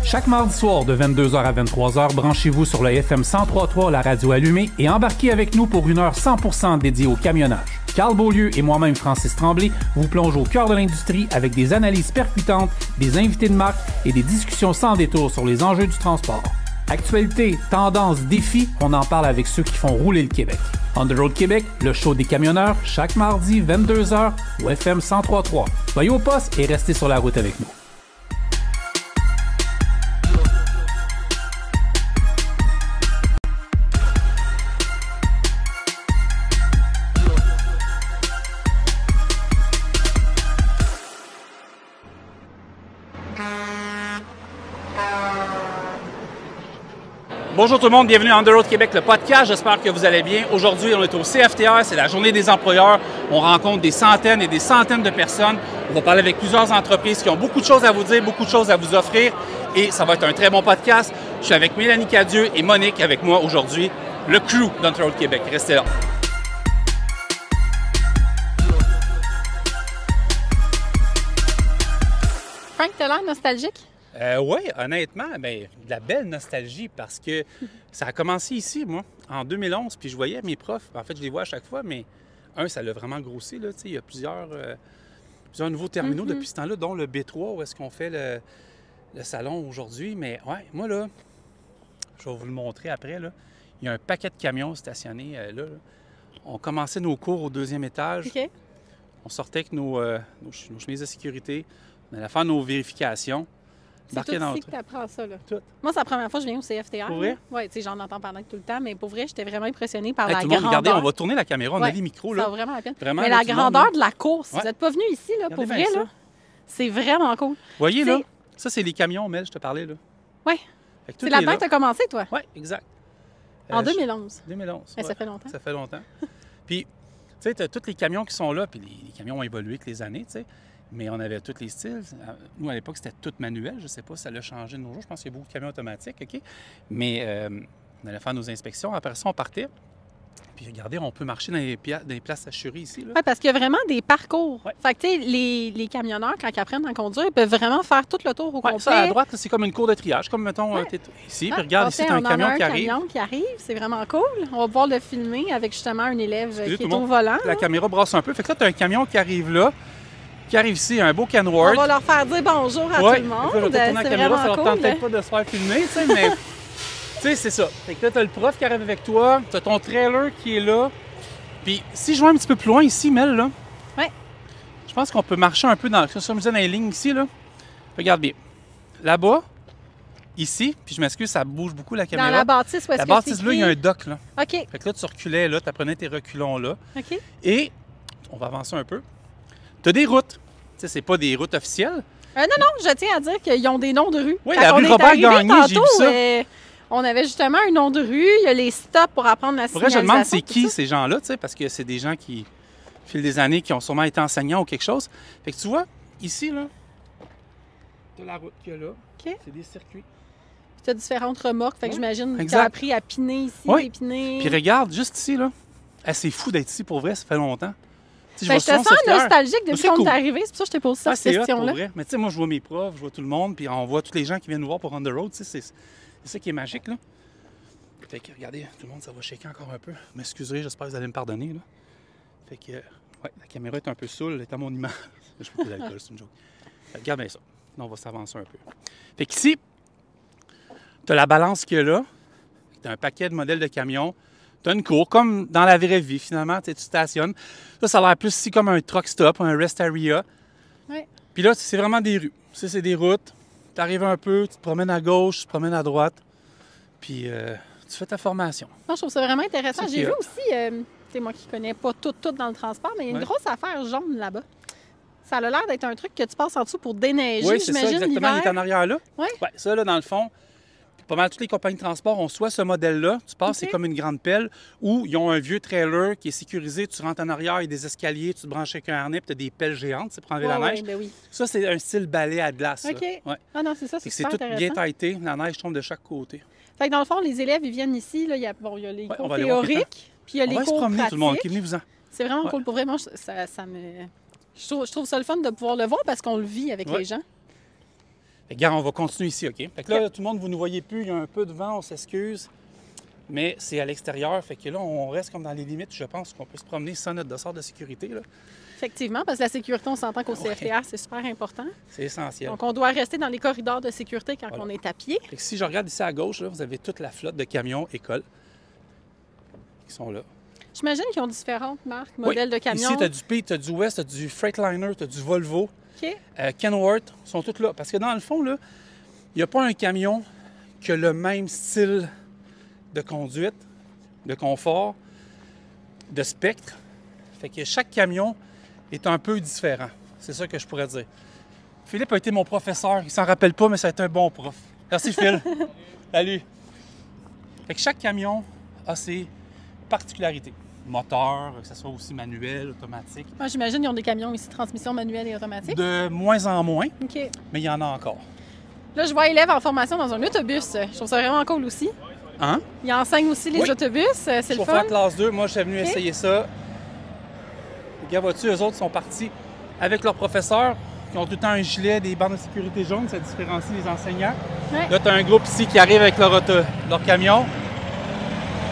Chaque mardi soir de 22h à 23h, branchez-vous sur le FM 103.3, la radio allumée, et embarquez avec nous pour une heure 100% dédiée au camionnage. Carl Beaulieu et moi-même, Francis Tremblay, vous plongeons au cœur de l'industrie avec des analyses percutantes, des invités de marque et des discussions sans détour sur les enjeux du transport. Actualité, tendances, défis, on en parle avec ceux qui font rouler le Québec. On the Road Québec, le show des camionneurs, chaque mardi 22h au FM 103.3. Soyez au poste et restez sur la route avec nous. Bonjour tout le monde, bienvenue à On the Road Québec, le podcast. J'espère que vous allez bien. Aujourd'hui, on est au CFTR, c'est la journée des employeurs. On rencontre des centaines et des centaines de personnes. On va parler avec plusieurs entreprises qui ont beaucoup de choses à vous dire, beaucoup de choses à vous offrir. Et ça va être un très bon podcast. Je suis avec Mélanie Cadieux et Monique avec moi aujourd'hui, le crew d'On the Road Québec. Restez là. Frank, t'as l'air nostalgique? Oui, honnêtement, de la belle nostalgie parce que ça a commencé ici, moi, en 2011, puis je voyais mes profs. En fait, je les vois à chaque fois, mais ça l'a vraiment grossi. Là, il y a plusieurs nouveaux terminaux depuis ce temps-là, dont le B3, où est-ce qu'on fait le salon aujourd'hui. Mais ouais, moi, là, je vais vous le montrer après. Là. Il y a un paquet de camions stationnés là. On commençait nos cours au 2e étage. OK. On sortait avec nos chemises de sécurité. On allait faire nos vérifications. C'est tout ici que tu apprends ça, là. Tout. Moi, c'est la première fois que je viens au CFTR. Pour vrai? Oui, tu sais, j'en entends parler tout le temps, mais pour vrai, j'étais vraiment impressionnée par Hey, la tout le monde, grandeur. regardez, on va tourner la caméra, on a les micros, là. Ça vaut vraiment la peine. Vraiment, mais là, la tout le monde, grandeur là. de la course, si Ouais. vous n'êtes pas venu ici, là, pour Regardez vrai, bien là, c'est vraiment cool. Voyez, là, C'est- ça, c'est les camions, Mel, je te parlais, là. Oui. Fait que tout C'est est là-dedans là. que tu as commencé, toi? Oui, exact. En je- 2011. 2011. Mais ouais. ça fait longtemps. Ça fait longtemps. Puis, tu sais, tu as tous les camions qui sont là, puis les camions ont évolué avec les années, tu sais. Mais on avait tous les styles. Nous, à l'époque, c'était tout manuel. Je ne sais pas si ça l'a changé de nos jours. Je pense qu'il y a beaucoup de camions automatiques, OK? Mais on allait faire nos inspections. Après ça, on partait. Puis regardez, on peut marcher dans les places assurées ici, là. Oui, parce qu'il y a vraiment des parcours. Ouais. Fait que, tu sais, les camionneurs, quand ils apprennent à conduire, ils peuvent vraiment faire tout le tour au Ouais, complet. ça, à droite, là, c'est comme une cour de triage. Comme, mettons, Ouais. t'es ici. Ah, Puis regarde, ici, tu as un on en camion a qui arrive. camion qui arrive. C'est vraiment cool. On va pouvoir le filmer avec justement un élève Excusez, qui tout est le au monde. volant. La caméra brasse un peu. Fait que là, tu as un camion qui arrive là, qui arrive ici, un beau Kenworth. On va leur faire dire bonjour à Ouais. tout le monde. Fait que là, je vais tourner la C'est caméra, ça vraiment leur tente cool. peut-être pas de se faire filmer, tu sais, mais tu sais, c'est ça. Fait que là, t'as le prof qui arrive avec toi, t'as ton trailer qui est là. Puis si je vais un petit peu plus loin ici, Mel, là, Ouais. je pense qu'on peut marcher un peu dans, comme je disais, dans les lignes ici, là. Regarde bien. Là-bas, ici, puis je m'excuse, ça bouge beaucoup la caméra. Dans la bâtisse, où est-ce La que bâtisse, c'est là, il y a un écrit? dock, là. OK, Fait que là, tu reculais, là, tu apprenais tes reculons, là. OK. Et, on va avancer un peu. Tu as des routes. Tu sais, c'est pas des routes officielles. Non, je tiens à dire qu'ils ont des noms de rue. Oui, Quand la on rue est Robert arrivé Gagné, j'ai vu tantôt, ça. on avait justement un nom de rue. Il y a les stops pour apprendre la Pour vrai, je signalisation. me demande c'est tout qui ça. ces gens-là, tu sais, parce que c'est des gens qui, au fil des années, qui ont sûrement été enseignants ou quelque chose. Fait que tu vois, ici, là, tu as la route qu'il y a là. OK. C'est des circuits. Tu as différentes remorques. Fait que Ouais, j'imagine que tu exact. as appris à piner ici, Oui. dépiner. Puis regarde, juste ici, là. Ah, c'est fou d'être ici pour vrai, ça fait longtemps. Tu sais, Ben, je te souvent sens cette heure. nostalgique depuis C'est qu'on cool. est arrivé. C'est pour ça que je t'ai posé Ah, cette c'est hot pour question-là. vrai. Mais tu sais, moi, je vois mes profs, je vois tout le monde, puis on voit tous les gens qui viennent nous voir pour On the Road. Tu sais, c'est ça qui est magique, là. Fait que, regardez, tout le monde, ça va shaker encore un peu. Vous m'excuserez, j'espère que vous allez me pardonner, là. Fait que, ouais, la caméra est un peu saoule, elle est à mon image. Je bois de l'alcool, c'est une joke. Fait que, regarde bien ça. Là, on va s'avancer un peu. Fait qu'ici, tu as la balance qu'il y a là. Tu as un paquet de modèles de camions. Tu as une cour, comme dans la vraie vie, finalement. Tu sais, tu stationnes. Ça a l'air plus ici comme un truck stop, un rest area. Ouais. Puis là, c'est vraiment des rues. Ça, c'est des routes. Tu arrives un peu, tu te promènes à gauche, tu te promènes à droite. Puis tu fais ta formation. Non, je trouve ça vraiment intéressant. C'est J'ai qui, vu aussi, tu sais, moi qui connais pas tout dans le transport, mais il y a une Ouais. grosse affaire jaune là-bas. Ça a l'air d'être un truc que tu passes en dessous pour déneiger, Oui, c'est ça, j'imagine, exactement. Il est en l'hiver. arrière là. Ouais. Ouais, ça, là, dans le fond, pas mal toutes les compagnies de transport ont soit ce modèle-là, tu passes, OK. c'est comme une grande pelle, ou ils ont un vieux trailer qui est sécurisé, tu rentres en arrière, il y a des escaliers, tu te branches avec un harnais, puis tu as des pelles géantes, c'est pour enlever la Ouais, neige. ouais, ben oui. Ça, c'est un style balai à glace. OK. Là. Ouais. Ah non, c'est ça, Fait c'est que c'est super tout intéressant. bien tailleté, la neige tombe de chaque côté. Fait que dans le fond, les élèves, ils viennent ici, là, il y a les Ouais, on cours va aller voir théoriques, puis il y a On les va se cours promener pratiques. tout le monde, OK, venez-vous-en. C'est vraiment Ouais. cool. Pour vrai, moi, je trouve ça le fun de pouvoir le voir parce qu'on le vit avec Ouais. les gens. Regarde, on va continuer ici, OK? Fait que là, tout le monde, vous ne voyez plus, il y a un peu de vent, on s'excuse. Mais c'est à l'extérieur, fait que là, on reste comme dans les limites, je pense, qu'on peut se promener sans notre dossard de sécurité, là. Effectivement, parce que la sécurité, on s'entend qu'au CFTR, c'est super important. C'est essentiel. Donc, on doit rester dans les corridors de sécurité quand on est à pied. Fait que si je regarde ici à gauche, là, vous avez toute la flotte de camions écoles qui sont là. J'imagine qu'ils ont différentes marques, modèles de camions. Ici, tu as du P, tu as du West, tu as du Freightliner, tu as du Volvo. OK. Kenworth sont toutes là. Parce que dans le fond, là, il n'y a pas un camion qui a le même style de conduite, de confort, de spectre. Fait que chaque camion est un peu différent. C'est ça que je pourrais dire. Philippe a été mon professeur. Il s'en rappelle pas, mais ça a été un bon prof. Merci, Phil. Salut. Fait que chaque camion a ses particularités. Moteur, que ce soit aussi manuel, automatique. Moi, j'imagine qu'ils ont des camions ici, transmission manuelle et automatique. De moins en moins, OK. mais il y en a encore. Là, je vois élèves en formation dans un autobus. Je trouve ça vraiment cool aussi. Hein? Ils enseignent aussi les Oui. autobus. C'est le Pour fun. faire classe 2, moi, je suis venu OK. essayer ça. Regarde, vois-tu, eux autres sont partis avec leurs professeurs qui ont tout le temps un gilet, des bandes de sécurité jaunes, ça différencie les enseignants. Ouais. Là, tu as un groupe ici qui arrive avec leur camion.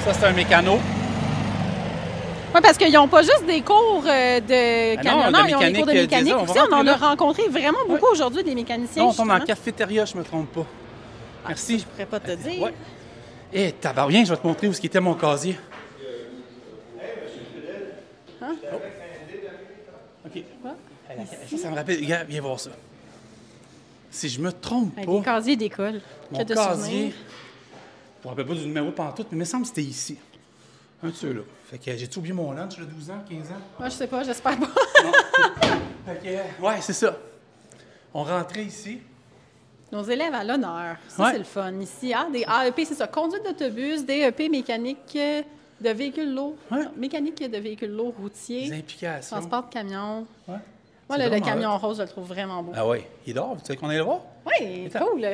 Ça, c'est un mécano. Oui, parce qu'ils n'ont pas juste des cours de non, camionneurs, de ils ont des cours de mécanique mécanique diesel. On aussi. va On en rentrer a là. rencontré vraiment beaucoup aujourd'hui, des mécaniciens. Là, on tombe dans la justement. cafétéria, je me trompe pas. Merci. Je ne pourrais pas te dire. Ouais. Eh, tabarnak, je vais te montrer où était mon casier. Hein? Oh. OK. Ouais. Ça me rappelle. Regarde, viens voir ça. Si je me trompe Des pas, casiers d'école. mon Que de casier, souvenirs. je me rappelle pas du numéro pantoute, mais il me semble que c'était ici. Un de ceux-là. Fait que j'ai-tu oublié mon lunch, là, 12 ans, 15 ans? Moi, je sais pas, j'espère pas. Non. Fait que, ouais, c'est ça. On rentrait ici. Nos élèves à l'honneur. Ça, Ouais. c'est le fun. Ici, des AEP, c'est ça. Conduite d'autobus, DEP mécanique de véhicules lourds. Ouais. Mécanique de véhicules lourds routiers. Les implications. Transport de camions. Ouais. Moi, C'est le vraiment camion hot. rose, je le trouve vraiment beau. Ah ouais, il dort. Tu sais qu'on est le voir? Oui, Attends. cool.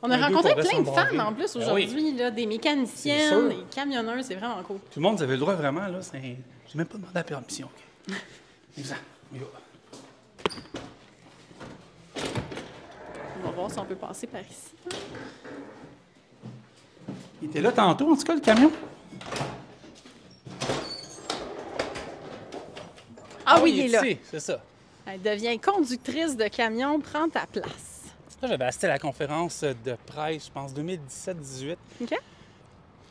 On a Un, deux rencontré pour plein de descendre femmes en en plus ville. aujourd'hui, là, des C'est sûr. mécaniciennes, des camionneurs, c'est vraiment cool. Tout le monde, vous avez le droit vraiment, là. J'ai même pas demandé la permission. OK? Exact. On y va. On va voir si on peut passer par ici. Il était là tantôt, en tout cas, le camion. Ah oui, il est là. Ici, c'est ça. Elle devient conductrice de camion, prends ta place. Ça, j'avais assisté à la conférence de presse, je pense, 2017-18, OK?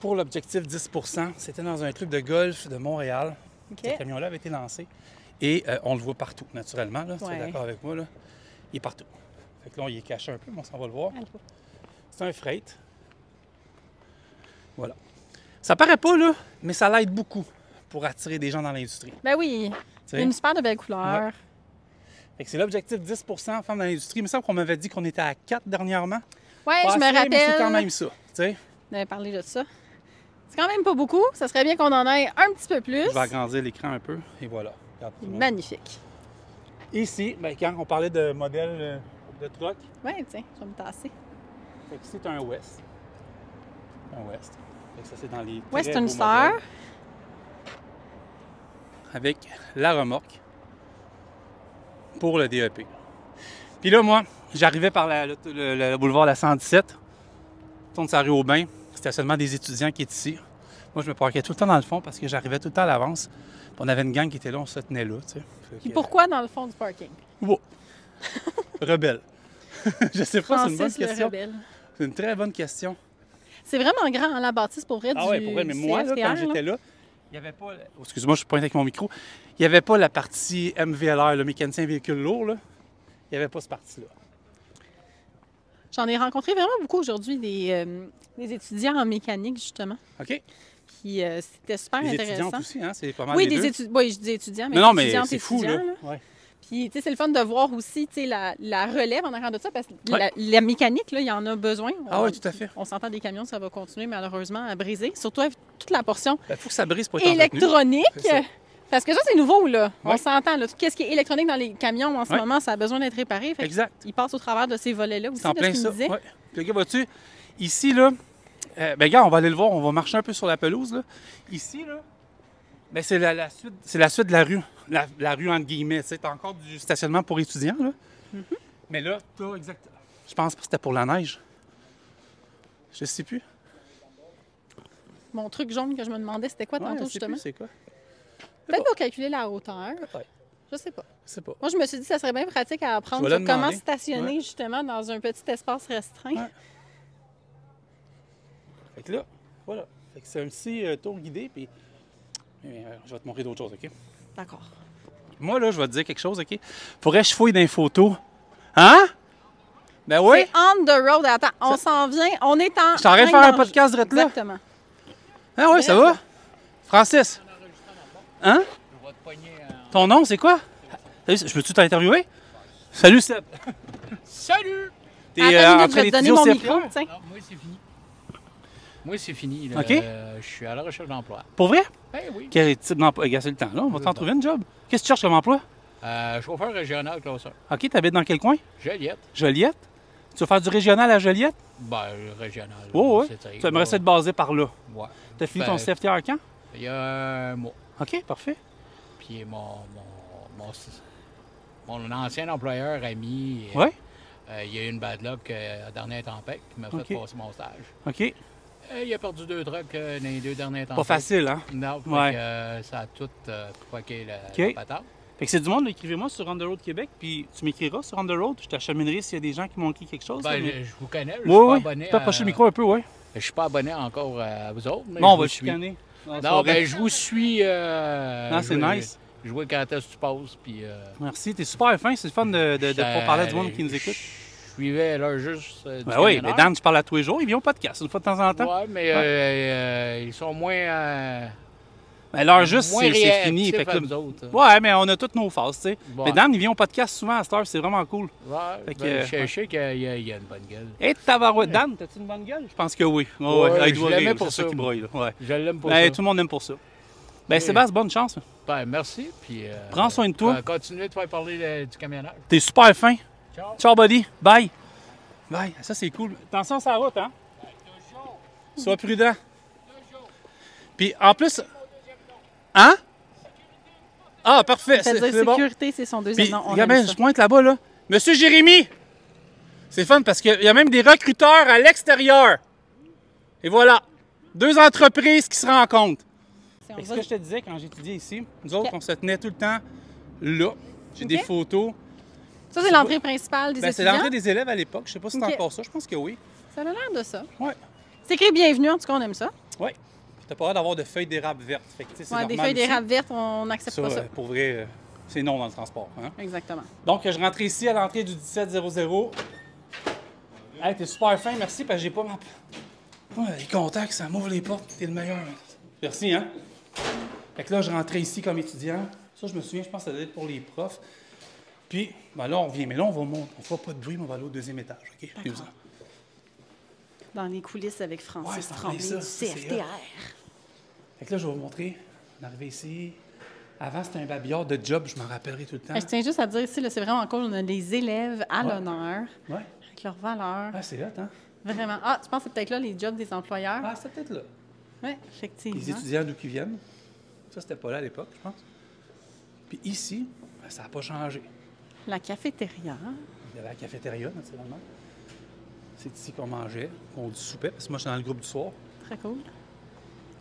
pour l'objectif 10 %. C'était dans un club de golf de Montréal. OK. Ce camion-là avait été lancé. Et on le voit partout, naturellement. Là, si tu es Ouais. d'accord avec moi, là. Il est partout. Fait que là, il est caché un peu, mais on s'en va le voir. Allô. C'est un freight. Voilà. Ça paraît pas, là, mais ça l'aide beaucoup pour attirer des gens dans l'industrie. Ben oui, Tu il y a sais? une super de belle couleur. Ouais. Fait que c'est l'objectif 10 % femmes dans l'industrie. Il me semble qu'on m'avait dit qu'on était à 4 dernièrement. Ouais, Pas je me assez, mais rappelle. c'est quand même ça. Tu sais, On avait parlé de ça. C'est quand même pas beaucoup. Ça serait bien qu'on en ait un petit peu plus. je vais agrandir l'écran un peu. Et voilà. Regarde tout le monde. Magnifique. Ici, ben, quand on parlait de modèle de truck, Ouais, tiens, je vais me tasser. fait que ici, tu as un West. Un West. Fait que ça, c'est dans les très Western beaux Star. modèles. Avec la remorque pour le DEP. Puis là, moi, j'arrivais par le boulevard de la 117, tourne sur la rue Aubin, stationnement des étudiants qui est ici. Moi, je me parquais tout le temps dans le fond parce que j'arrivais tout le temps à l'avance. Puis on avait une gang qui était là, on se tenait là, tu sais. Fait Puis que- pourquoi dans le fond du parking? Wow. Rebelle. Je sais pas, c'est une bonne Francis le question. rebelle. C'est une très bonne question. C'est vraiment grand, hein, la bâtisse, pour vrai, Ah du ouais, pour vrai, mais moi, là, CFTR, quand j'étais là, il n'y avait pas... Oh, excuse-moi, je suis pointé avec mon micro. Il n'y avait pas la partie MVLR, le mécanicien véhicule lourd, là. Il n'y avait pas cette partie-là. J'en ai rencontré vraiment beaucoup aujourd'hui, des étudiants en mécanique, justement. OK? Puis c'était super Les intéressant. étudiantes aussi, hein? C'est pas mal Oui, les deux. oui, je dis étudiants, mais Non, mais étudiantes, c'est fou, là. étudiants, Ouais. Puis, tu sais, c'est le fun de voir aussi, tu sais, la relève en arrière de ça, parce que Ouais. la mécanique, là, il y en a besoin. Ah oui, tout à fait. On s'entend des camions, ça va continuer, malheureusement, à briser. Surtout avec toute la portion Il faut que ça brise pour être entretenu. électronique. C'est ça. Parce que ça, c'est nouveau, là. On Ouais. s'entend, là. Tout ce qui est électronique dans les camions, en ce Ouais. moment, ça a besoin d'être réparé. Fait Exact. il passe au travers de ces volets-là aussi, C'est en de ce plein qu'il ça. me disait. Ouais. Puis, regarde, vois-tu, ici, là, ben, regarde, on va aller le voir, on va marcher un peu sur la pelouse, là. Ici, là, ben, c'est la suite de la rue. La rue, entre guillemets, tu sais, t'as encore du stationnement pour étudiants, là. Mais là, t'as exactement. Je pense pas que c'était pour la neige. Je sais plus. Mon truc jaune que je me demandais, c'était quoi tantôt, je sais justement? plus c'est quoi. Peut-être pour calculer la hauteur. Peut-être. Je sais pas. Je sais pas. Moi, je me suis dit que ça serait bien pratique à apprendre Je vais sur le comment demander. stationner, Ouais. justement, dans un petit espace restreint. Ouais. Fait que là, voilà. Fait que c'est un petit tour guidé, puis je vais te montrer d'autres choses, OK? D'accord. Moi, là, je vais te dire quelque chose, OK? Faudrait que je fouille dans les photos. Hein? Ben oui! C'est on the road. Attends, on s'en vient. On est en. Je t'en de faire un podcast direct là. Exactement. Ah oui, ça va? Francis? Hein? Ton nom, c'est quoi? Salut, je peux-tu t'interviewer? Salut, Seb. Salut! T'es Attends une en minute, je train vais te donner d'étudier au mon CFTR? micro, tiens. Non, moi, c'est fini. Moi, c'est fini. Là. OK. Je suis à la recherche d'emploi. Pour vrai? Eh oui. Quel type d'emploi? Regarde, c'est le temps, là. On va t'en trouver une job. Qu'est-ce que tu cherches comme emploi? Chauffeur régional, Clausseur. OK, t'habites dans quel coin? Joliette. Joliette? Tu vas faire du régional à Joliette? Ben, régional. Oh, oui. c'est Tu aimerais ça être basé par là. Ouais. T'as fini Ben, ton CFTR quand? Il y a un mois. OK, parfait. Puis mon ancien employeur a mis... Ouais? il y a eu une bad luck à dernière tempête qui m'a fait OK. passer mon stage. OK. Il a perdu 2 trucks dans les 2 dernières tempêtes. Pas facile, hein? Non, fait Ouais. que, ça a tout fucké la OK. patente. Fait que c'est du monde, là, écrivez-moi sur On the Road Québec, puis tu m'écriras sur On the Road. Je t'acheminerai s'il y a des gens qui m'ont écrit quelque chose. Ben, là, mais- je vous connais, je Oui, suis pas oui. abonné Tu peux approcher à- le micro un peu, oui. Je suis pas abonné encore à vous autres. Mais Bon, je on va vous le suis. chicaner. Non, ben je vous suis. Non, c'est nice. Je vois quand est-ce que tu passes, puis... Merci, t'es super fin. C'est le fun de pouvoir parler à du monde qui nous écoute. Je suivais là juste du Ben oui, mais camionneur. Dan, je parle à tous les jours. Il vient au podcast une fois de temps en temps. Ouais, mais ils sont moins... Ben, l'heure juste, moins c'est fini. réactifs Fait que à là- nous autres. Ouais, mais on a toutes nos phases, tu sais. Ouais. Mais Dan, il vient au podcast souvent à cette heure, c'est vraiment cool. Ouais, Fait que, ben, je sais qu'il y a une bonne gueule. Hé, tabarouette, Dan, t'as-tu une bonne gueule? Je pense que oui. Ouais, Ouais, il doit je l'aimais rire, pour c'est ça ça, qui moi. broye, là. Ouais. Je l'aime pour Ben, ça. tout le monde aime pour ça. Ben, Oui. Sébastien, bonne chance. Ben, merci, puis... Prends soin de toi. Continuez de faire parler du camionnage. T'es super fin. Ciao. Ciao, buddy. Bye. Bye. Ça, c'est cool. Attention sur la route, hein? Sois prudent. Puis, en plus... Hein? Ah, parfait. C'est-à-dire C'est bon. sécurité, c'est son deuxième Puis, nom. On regarde aime bien, ça. je pointe là-bas, là. Monsieur Jérémy! C'est fun parce qu'il y a même des recruteurs à l'extérieur. Et voilà. 2 entreprises qui se rencontrent. C'est- on Fait que va- ce que je te disais quand j'étudiais ici, nous autres, Ok. on se tenait tout le temps là. J'ai Ok. des photos. Ça, c'est l'entrée principale des Ben, c'est étudiants. l'entrée des élèves à l'époque. Je sais pas si c'est Ok. encore ça. Je pense que oui. Ça a l'air de ça. Ouais. C'est écrit bienvenue, en tout cas, on aime ça. Oui. T'as pas l'air d'avoir de feuilles d'érable vertes. Fait que, tu sais, c'est Ouais, normal des feuilles aussi. d'érable vertes, on n'accepte Ça, pas ça. pour vrai, c'est non dans le transport. Hein? Exactement. Donc, je rentre ici à l'entrée du 1700. Hey, t'es super fin, merci, parce que j'ai pas ma... Ouais, les contacts, ça m'ouvre les portes. T'es le meilleur. Merci, hein? Fait que là, je rentrais ici comme étudiant. Ça, je me souviens, je pense que ça devait être pour les profs. Puis, ben là, on revient. Mais là, on va monter. On fera pas de bruit, mais on va aller au 2e étage, OK? Excuse-moi. Dans les coulisses avec Ouais, Francis c'est en Tremblay plein du ça, c'est CFTR. Fait que là, je vais vous montrer. On est arrivé ici. Avant, c'était un babillard de job, je m'en rappellerai tout le temps. Je tiens juste à dire ici, là, c'est vraiment cool, on a des élèves à Ouais. l'honneur, Ouais. avec leurs valeurs. Ah, c'est hot, hein? Vraiment. Ah, tu penses que c'est peut-être là les jobs des employeurs? Ah, c'est peut-être là. Oui, Les effectivement. étudiants d'où qu'ils viennent. Ça, c'était pas là à l'époque, je pense. Puis ici, ben, ça n'a pas changé. La cafétéria. Il y avait la cafétéria, naturellement. C'est ici qu'on mangeait, qu'on soupait, parce que moi, je suis dans le groupe du soir. Très cool.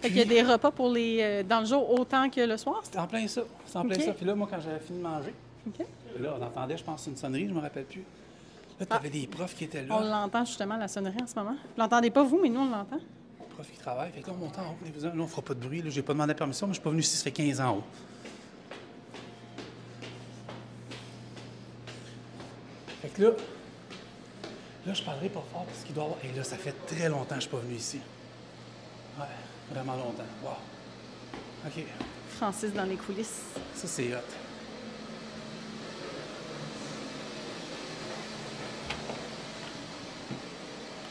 Fait qu'il y a des repas pour les dans le jour autant que le soir? C'était en plein ça. C'était en plein OK. ça. Puis là, moi, quand j'avais fini de manger, OK. là, on entendait, je pense, une sonnerie, je me rappelle plus. Là, tu avais des profs qui étaient On là, l'entend justement, la sonnerie en ce moment. Vous l'entendez pas, vous, mais nous, on l'entend. des profs qui travaillent. Fait que là, on monte en haut, là, on fera pas de bruit. Là, j'ai pas demandé la permission, mais je suis pas venu ici, ça fait 15 ans en haut. Fait que là, je parlerai pas fort parce qu'il doit y avoir... Et là, ça fait très longtemps que je suis pas venu ici. Ouais, vraiment longtemps. Wow. OK, Francis dans les coulisses. ça, c'est hot.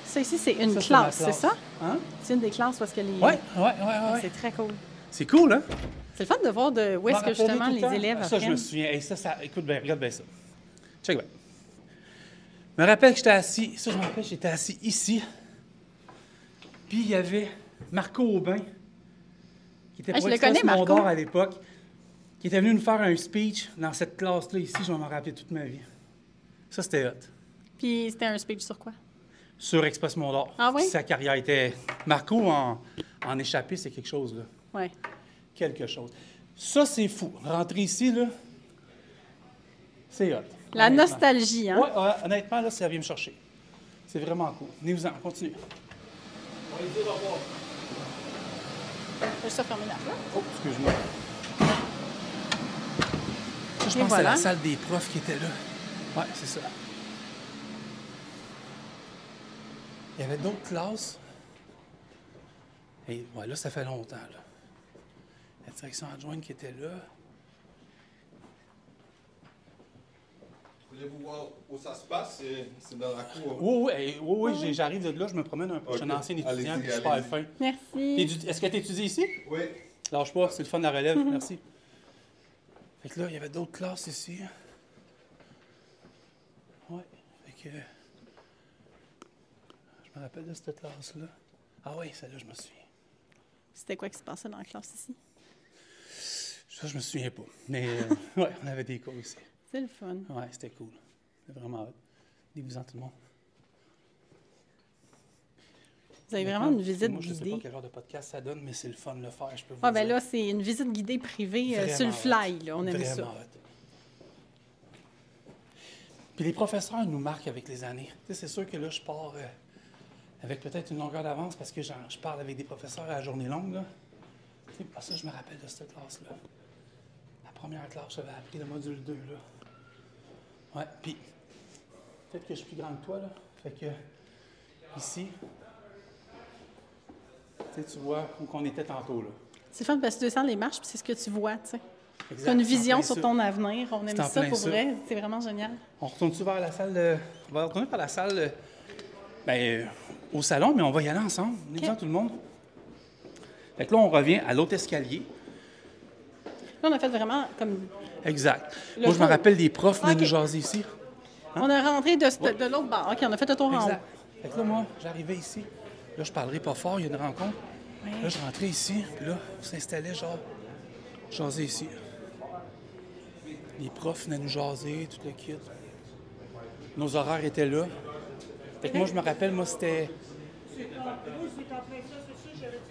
Ça ici, c'est une Ça, c'est ma classe, c'est classe. ça? Hein? C'est une des classes parce que les... Ouais. C'est très cool. C'est cool, hein? C'est le fun de voir de où est-ce que justement les élèves Ça, je me apprennent. souviens. Hey, ça, écoute bien, regarde bien ça. Check bien. Je me rappelle que j'étais assis, ça, je me rappelle, j'étais assis ici. Puis il y avait Marco Aubin, qui était Ah, pour je le Express connais, Marco. Mondor à l'époque, qui était venu nous faire un speech dans cette classe-là ici, je vais m'en rappeler toute ma vie. Ça, c'était hot. Puis c'était un speech sur quoi? Sur Express Mont-d'Or. Ah oui? Sa carrière était... Marco, en échappé, c'est quelque chose, là. Oui. Quelque chose. Ça, c'est fou. Rentrer ici, là, c'est hot. La Honnêtement. nostalgie, hein? Oui, honnêtement, là, ça vient me chercher. C'est vraiment cool. Venez-vous-en, continue. On va lui dire au revoir. Je vais juste fermer la porte. Oh, excuse-moi. Ça, je pense que c'est la salle des profs qui était là. Oui, c'est ça. Il y avait d'autres classes. Et ouais, là, ça fait longtemps, là. La direction adjointe qui était là. Voulez-vous voir où ça se passe? C'est dans la cour. Oui, j'arrive de là, je me promène un peu. Je suis un ancien étudiant, puis je suis super fin. Merci. Est-ce que tu étudies ici? Oui. Lâche pas, c'est le fun de la relève, merci. Fait que là, il y avait d'autres classes ici. Oui, fait que... Je me rappelle de cette classe-là. Ah oui, celle-là, je me souviens. C'était quoi qui se passait dans la classe ici? Ça, je me souviens pas. Mais ouais, on avait des cours ici. C'est le fun. Ouais, c'était cool. C'était vraiment hot. Dis-vous-en tout le monde. Vous avez vraiment une visite moi, je ne sais pas guidée. quel genre de podcast ça donne, mais c'est le fun de le faire, je peux vous Ah, dire. ben là, c'est une visite guidée privée sur le fly. Là. On aime ça. Vraiment hot. Puis les professeurs nous marquent avec les années. Tu sais, c'est sûr que là, je pars avec peut-être une longueur d'avance parce que je parle avec des professeurs à la journée longue. Là. Tu sais, ça, je me rappelle de cette classe-là. La première classe, j'avais appris le module 2. Là. Ouais, puis peut-être que je suis plus grand que toi. Là. Fait que ici, tu vois où qu'on était tantôt. Là. C'est fun parce que tu descends les marches puis c'est ce que tu vois. Tu sais. Exact, Tu as une c'est en vision plein sur ça. ton avenir. On aime C'est en ça plein pour ça. vrai. C'est vraiment génial. On retourne-tu vers la salle On va retourner vers la salle au salon, mais on va y aller ensemble. Venez-en tout le monde. Fait que là, on revient à l'autre escalier. Là, on a fait vraiment comme... Exact. Le Moi, je me tour. rappelle des profs venaient Ok. nous jaser ici. On est rentré de l'autre bord. OK, on a fait le tour en haut. Exact. Fait que là, moi, j'arrivais ici. Là, je parlerai pas fort, il y a une rencontre. Ouais. Là, je rentrais ici, puis là, on s'installait, genre, jaser ici. Les profs venaient nous jaser, tout le kit. Nos horaires étaient là. Fait que moi, je me rappelle, moi, c'était...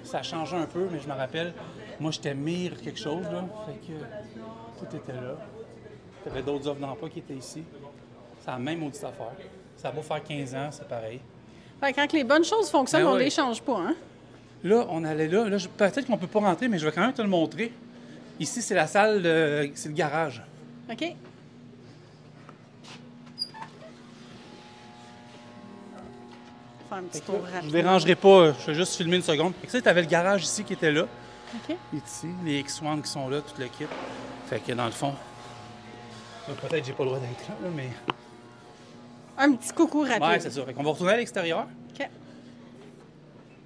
Ça a changé un peu, mais je me rappelle, moi, j'étais mire quelque chose, là. Fait que tout était là. Il y avait d'autres offres d'emploi qui étaient ici. C'est la même maudite affaire. Ça va faire 15 ans, c'est pareil. Fait que quand les bonnes choses fonctionnent, Ben on oui. les change pas, hein? Là, on allait là. Peut-être qu'on peut pas rentrer, mais je vais quand même te le montrer. Ici, c'est la salle, c'est le garage. OK. Faire un petit Fait que là, tour je rapide. ne dérangerai pas, je vais juste filmer une seconde. Fait que ça, tu avais le garage ici qui était là. OK. Ici, les X1 qui sont là, tout le kit. Fait que dans le fond, là, peut-être que j'ai pas le droit d'être là, mais... Un petit coucou rapide. Ouais, c'est ça. Fait qu'on va retourner à l'extérieur. OK.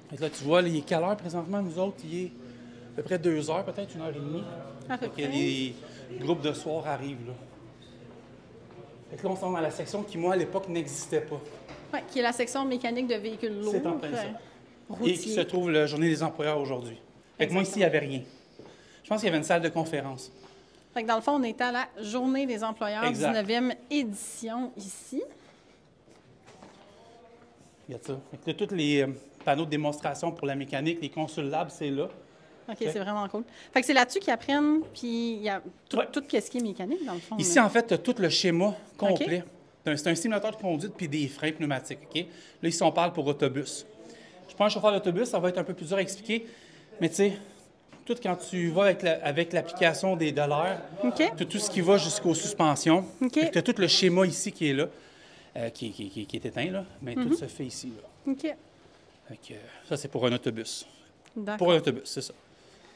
Fait que là, tu vois, là, il est quelle heure présentement, nous autres? Il est à peu près 2 heures, peut-être 1h30. À peu Fait que près. les groupes de soir arrivent, là. Fait que là, on s'en va dans la section qui, moi, à l'époque, n'existait pas. Ouais, qui est la section mécanique de véhicules lourds. C'est en plein ça. Routiers. Et qui se trouve la journée des employeurs aujourd'hui. Fait que moi, ici, il n'y avait rien. Je pense qu'il y avait une salle de conférence. Fait que dans le fond, on est à la Journée des employeurs, Exact. 19e édition ici. Il y a ça. Fait que là, tous les panneaux de démonstration pour la mécanique, les consuls labs, c'est là. OK, c'est vraiment cool. Fait que c'est là-dessus qu'ils apprennent, puis il y a tout, Ouais. tout ce qui est mécanique, dans le fond. Ici, là. en fait, tu as tout le schéma complet. C'est un simulateur de conduite puis des freins pneumatiques. OK? Là, ici, on parle pour autobus. Je prends un chauffeur d'autobus, ça va être un peu plus dur à expliquer. Mais tu sais, tout quand tu vas avec l'application de l'air, OK. tu as tout ce qui va jusqu'aux suspensions. OK. Tu as tout le schéma ici qui est là, qui est éteint, là. Mais tout se fait ici. Là. OK. Fait que, ça, c'est pour un autobus. D'accord. Pour un autobus, c'est ça.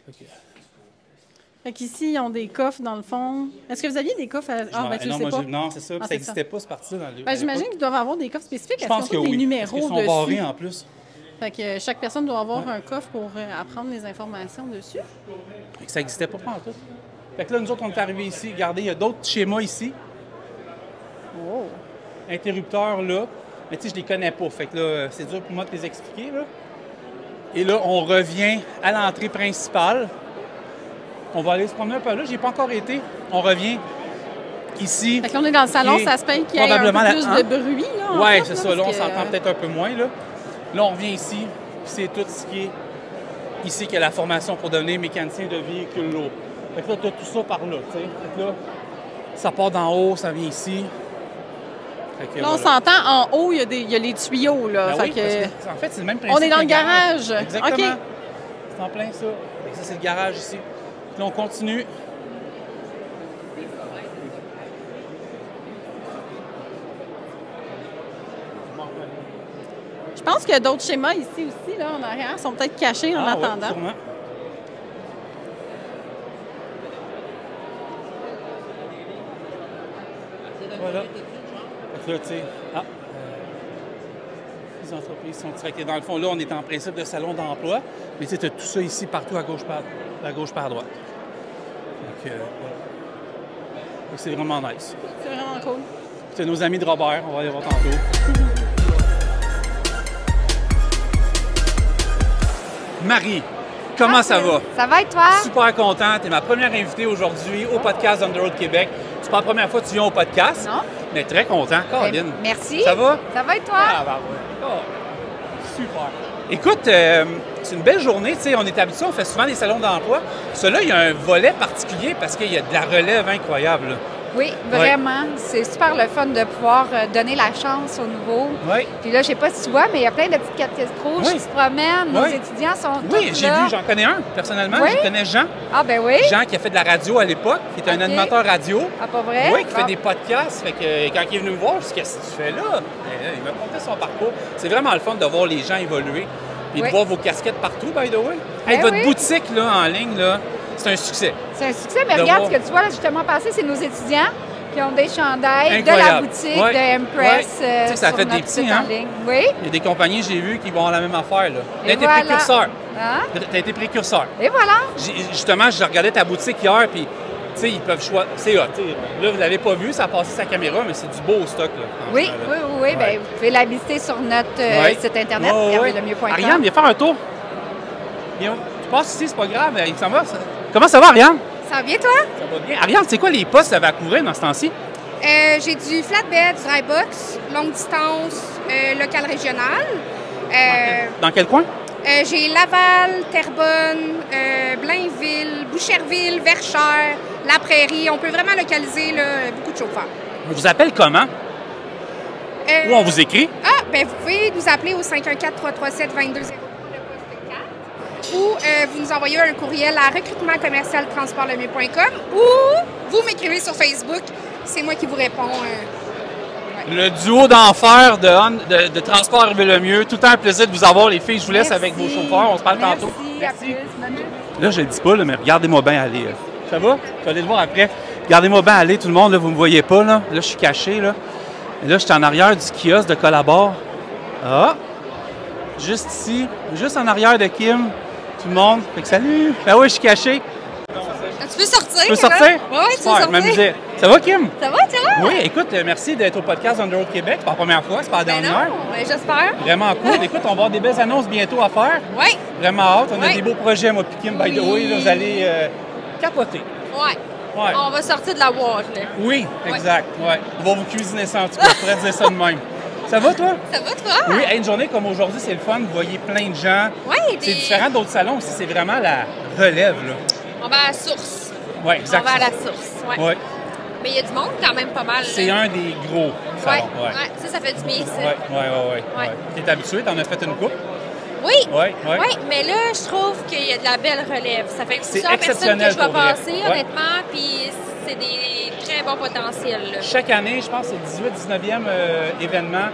Fait que, Fait qu'ici, ils ont des coffres, dans le fond. Est-ce que vous aviez des coffres à... Ah, ben tu le non, sais pas. non, c'est ça. Ah, ça c'est n'existait pas, ce parti-là. Ben, j'imagine qu'ils doivent avoir des coffres spécifiques. Je Est-ce pense que qu'ils ont oui. des numéros Parce qu'ils sont dessus? barrés en plus. Fait que chaque personne doit avoir un coffre pour apprendre les informations dessus. Fait que ça n'existait pas en tout. Fait que là, nous autres, on est arrivés ici. Regardez, il y a d'autres schémas ici. Oh! Interrupteurs là. Mais tu sais, je les connais pas. Fait que là, c'est dur pour moi de les expliquer. Là. Et là, on revient à l'entrée principale. On va aller se promener un peu là. J'y ai pas encore été. On revient ici. Fait que là, on est dans le salon, Et ça se peut qu'il y ait un probablement peu plus la- de bruit. Là, en Ouais, fait, c'est là, ça. Là, on parce que, s'entend peut-être un peu moins. Là, on revient ici, puis c'est tout ce qui est ici qu'il y a la formation pour devenir mécanicien de véhicules lourds. Fait que là, tu as tout ça par là, tu sais. Fait que là, ça part d'en haut, ça vient ici. Fait que, Là, on voilà. s'entend, en haut, il y a les tuyaux. Là, Ben fait oui, que- parce que, en fait, c'est le même principe. On est dans qu'un le garage. Exactement. OK. C'est en plein ça. Fait que ça, c'est le garage ici. Puis là, on continue. Je pense qu'il y a d'autres schémas ici aussi, là, en arrière, sont peut-être cachés en Ah, ouais, attendant. sûrement. Voilà. Fait que là, tu sais, les entreprises sont traquées. Dans le fond, là, on est en principe de salon d'emploi, mais tu sais, as tout ça ici, partout à gauche par droite. Donc, voilà. Donc, c'est vraiment nice. C'est vraiment cool. C'est nos amis de Robert, on va aller voir tantôt. Marie, comment ça va? Ça va et toi? Super content. Tu es ma première invitée aujourd'hui au podcast On the Road Québec. C'est pas la première fois que tu viens au podcast. Non. Mais très content. Caroline. Ben, merci. Ça va? Ça va et toi? Ah, bah ouais. Oh, super. Écoute, c'est une belle journée. Tu sais, on est habitué, on fait souvent des salons d'emploi. Celui-là, il y a un volet particulier parce qu'il y a de la relève incroyable. là. Oui, vraiment. C'est super le fun de pouvoir donner la chance aux nouveaux. Oui. Puis là, je sais pas si tu vois, mais il y a plein de petites casquettes rouges Oui. qui se promènent. Nos Oui. étudiants sont Oui, tous j'ai là. vu, j'en connais un personnellement. Oui? Je connais Jean. Ah ben oui? Jean qui a fait de la radio à l'époque, qui est un OK. animateur radio. Ah, pas vrai? Oui, qui fait Bon. des podcasts. Fait que quand il est venu me voir, je dis qu'est-ce que tu fais là? Il m'a conté son parcours. C'est vraiment le fun de voir les gens évoluer. Puis Oui. de voir vos casquettes partout, by the way. Hey, Ben votre oui. boutique là, en ligne, là, c'est un succès. C'est un succès, mais De regarde voir. ce que tu vois là, justement passé, c'est nos étudiants qui ont des chandails de la Incroyable. boutique Ouais. de Empress Ouais. Tu sais, ça sur fait des notre petits, site hein? en ligne. Oui. Il y a des compagnies, j'ai vu, qui vont avoir la même affaire. Là. Et T'as été voilà. précurseur. Hein? T'as été précurseur. Et voilà. Justement, je regardais ta boutique hier, puis tu sais, ils peuvent choisir. C'est hot. Tu sais, là, vous l'avez pas vu, ça a passé sa caméra, mais c'est du beau stock. Là, Oui, franchement, oui, là. oui, oui. Ouais. Ben, vous pouvez la visiter sur notre Ouais. site internet, Ouais, ouais. hervelemieux.com. Ariane, viens faire un tour. Viens, tu passes ici, c'est pas grave. Ça va? Comment ça va, Ariane? Ça va bien, toi? Ça va bien. Ariane, c'est quoi les postes que ça va à couvrir dans ce temps-ci? J'ai du flatbed, du dry box, longue distance, local régional. Dans quel coin? J'ai Laval, Terrebonne, Blainville, Boucherville, Verchères, La Prairie. On peut vraiment localiser là, beaucoup de chauffeurs. On vous appelle comment? Ou on vous écrit? Ah, ben vous pouvez nous appeler au 514-337-2203, le poste 4. Ou vous nous envoyez un courriel à recrutement-commercial-transportlemieux.com ou vous m'écrivez sur Facebook. C'est moi qui vous réponds. Le duo d'enfer de Transport Hervé Lemieux. Tout le temps un plaisir de vous avoir, les filles. Je vous laisse Merci. avec vos chauffeurs. On se parle Merci, tantôt. à plus. Bonne journée. Là, je le dis pas, là, mais regardez-moi bien aller. là. Ça va? Je vais aller le voir après. Regardez-moi bien aller, tout le monde. Là, vous me voyez pas. Là, je suis caché. Là, et là je suis en arrière du kiosque de Collabore. Ah! Juste ici. Juste en arrière de Kim. Tout le monde. Fait que salut! Ben oui, je suis caché. Tu peux sortir? Tu peux sortir? Oui, tu peux Super, je sortir. m'amusais. Ça va, Kim? Ça va, tu vois? Oui, écoute, merci d'être au podcast On the Road Québec. C'est pas la première fois, c'est pas la Ben dernière. non, ben j'espère. Vraiment cool. Écoute, on va avoir des belles annonces bientôt à faire. Oui, Vraiment hâte. On a Ouais. des beaux projets, moi, puis Kim, by the way. Là, vous allez capoter. oui. Ouais. On va sortir de la boîte, là. Oui, exact. Ouais. On va vous cuisiner ça en tout cas. Je pourrais dire ça de même. Ça va, toi? Ça va, toi? Oui, hey, une journée comme aujourd'hui, c'est le fun. Vous voyez plein de gens. Oui, C'est différent d'autres salons aussi. C'est vraiment la relève, là. On va à la source. Oui, exact. On va à la source, oui. Ouais. Mais il y a du monde quand même pas mal. C'est un des gros salons. Ouais, ouais. Ça fait du bien, ça. Ouais. T'es habitué? T'en as fait une coupe? Oui. Ouais. Oui, mais là, je trouve qu'il y a de la belle relève. Ça fait C'est plusieurs personnes que exceptionnel je vais pour vrai. passer, Ouais. honnêtement, puis c'est des très bons potentiels. Là. Chaque année, je pense que c'est le 18-19e événement.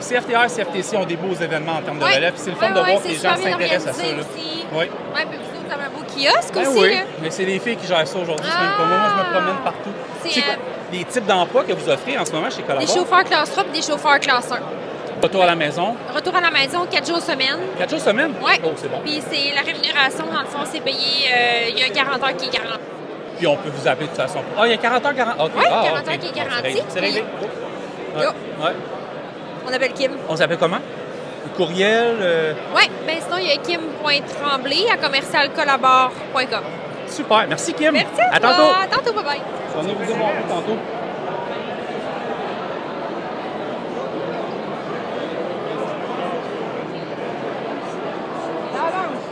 CFTR, CFTC ont des beaux événements en termes de Ouais. relève. Puis c'est le fun Ouais, de ouais, voir que c'est les gens super bien s'intéressent à ça. organisé Là. aussi. Oui. Oui, puis vous avez un beau kiosque Ben aussi. oui, Là. mais c'est les filles qui gèrent ça aujourd'hui, c'est même pas moi. Moi, je me promène partout. C'est, C'est quoi les types d'emplois que vous offrez en ce moment chez Des Collabore? chauffeurs classe 3 et des chauffeurs classe 1. Retour à la maison, Retour à la maison, 4 jours semaine. 4 jours semaine? Oui. Oh, c'est bon. Puis c'est la rémunération, dans le fond, c'est payé. Il y a un 40 heures qui est garanti. Puis on peut vous appeler de toute façon. Ah, il y a 40 heures garanti. OK. Oui, Ah, 40 OK. heures qui est Bon, garanti. c'est réglé. C'est réglé. Ouais. Yo. Ouais. On appelle Kim. On s'appelle comment? Le courriel? Oui, bien sinon, il y a kim.tremblay à commercialcollabore.com. Super. Merci, Kim. Merci À toi. tantôt. À tantôt, bye-bye. On va vous démontrer tantôt.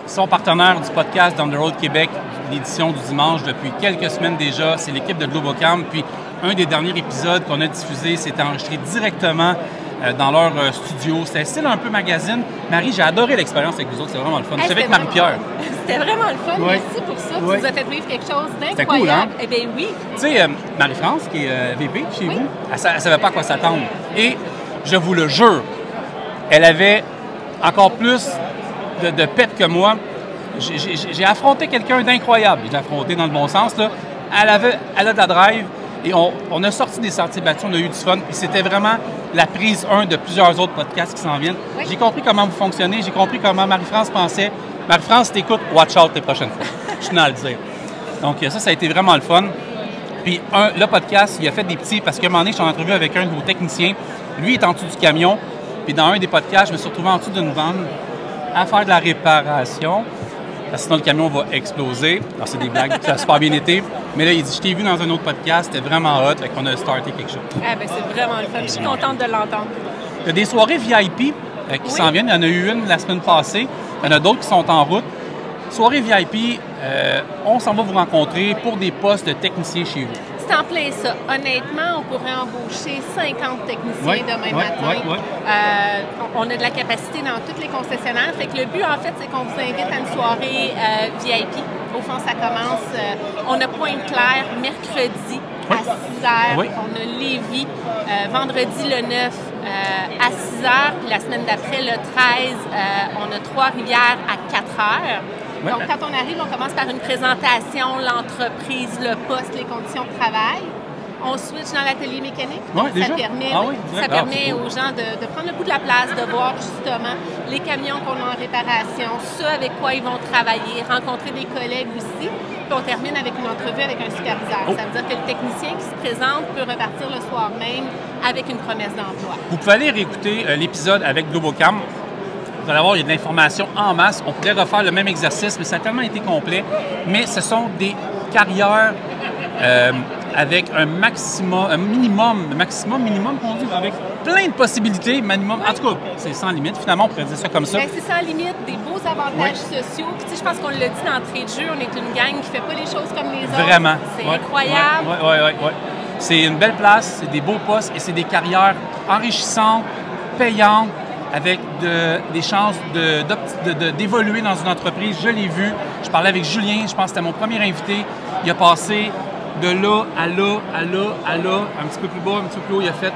Ils sont partenaires du podcast Down the Road Québec, l'édition du dimanche depuis quelques semaines déjà. C'est l'équipe de Globocam. Puis un des derniers épisodes qu'on a diffusé, c'était enregistré directement dans leur studio. C'était style un peu magazine. Marie, j'ai adoré l'expérience avec vous autres. C'était vraiment le fun. Hey, J'étais avec Marie-Pierre. C'était vraiment le fun. Ouais. Merci pour ça. Ouais. Tu nous as fait vivre quelque chose C'était d'incroyable. cool, hein? Eh bien, oui. Tu sais, Marie-France, qui est VP chez vous, elle ne savait pas à quoi s'attendre. Et je vous le jure, elle avait encore plus de pep que moi. J'ai affronté quelqu'un d'incroyable. Je l'ai affronté dans le bon sens, là. Elle a de la drive et on a sorti des sentiers battus, on a eu du fun. Puis c'était vraiment la prise 1 de plusieurs autres podcasts qui s'en viennent. Oui. J'ai compris comment vous fonctionnez, j'ai compris comment Marie-France pensait. Marie-France, si t'écoutes, watch out les prochaines fois. Je suis dans à le dire. Donc ça a été vraiment le fun. Puis le podcast, il a fait des petits, parce qu'à un moment donné, je suis en entrevue avec un de vos techniciens. Lui, il est en dessous du camion. Puis dans un des podcasts, je me suis retrouvé en dessous d'une vanne à faire de la réparation. Parce que sinon, le camion va exploser. Alors, c'est des blagues, ça a super bien été. Mais là, il dit, je t'ai vu dans un autre podcast, c'était vraiment hot, fait qu'on a starté quelque chose. Ah, ben, c'est vraiment le fun. Je suis contente de l'entendre. Il y a des soirées VIP qui s'en viennent. Il y en a eu une la semaine passée. Il y en a d'autres qui sont en route. Soirée VIP, on s'en va vous rencontrer pour des postes de techniciens chez vous. C'est en plein ça. Honnêtement, on pourrait embaucher 50 techniciens demain matin. On a de la capacité dans toutes les concessionnaires. Fait que le but, en fait, c'est qu'on vous invite à une soirée VIP. Au fond, ça commence. On a Pointe-Claire mercredi à 6 h. Oui. On a Lévis vendredi le 9 à 6 h. Puis la semaine d'après, le 13, on a Trois-Rivières à 4 h. Ouais. Donc, quand on arrive, on commence par une présentation, l'entreprise, le poste, les conditions de travail. On switch dans l'atelier mécanique. Ouais, ça déjà? permet, Ah oui, ça d'accord, permet c'est cool. aux gens de prendre le bout de la place, de voir justement les camions qu'on a en réparation, ce avec quoi ils vont travailler, rencontrer des collègues aussi. Puis on termine avec une entrevue avec un superviseur. Oh. Ça veut dire que le technicien qui se présente peut repartir le soir même avec une promesse d'emploi. Vous pouvez aller réécouter l'épisode avec Globocam. Vous allez voir, il y a de l'information en masse. On pourrait refaire le même exercice, mais ça a tellement été complet. Mais ce sont des carrières avec un minimum, qu'on dit, avec plein de possibilités, minimum. En tout cas, c'est sans limite. Finalement, on pourrait dire ça comme ça. Bien, c'est sans limite, des beaux avantages sociaux. Puis, tu sais, je pense qu'on l'a dit d'entrée de jeu, on est une gang qui fait pas les choses comme les autres. Vraiment. C'est Ouais, incroyable. ouais. C'est une belle place, c'est des beaux postes et c'est des carrières enrichissantes, payantes, avec des chances d'évoluer dans une entreprise. Je l'ai vu. Je parlais avec Julien, je pense que c'était mon premier invité. Il a passé de là à là, un petit peu plus bas, un petit peu plus haut. Il a fait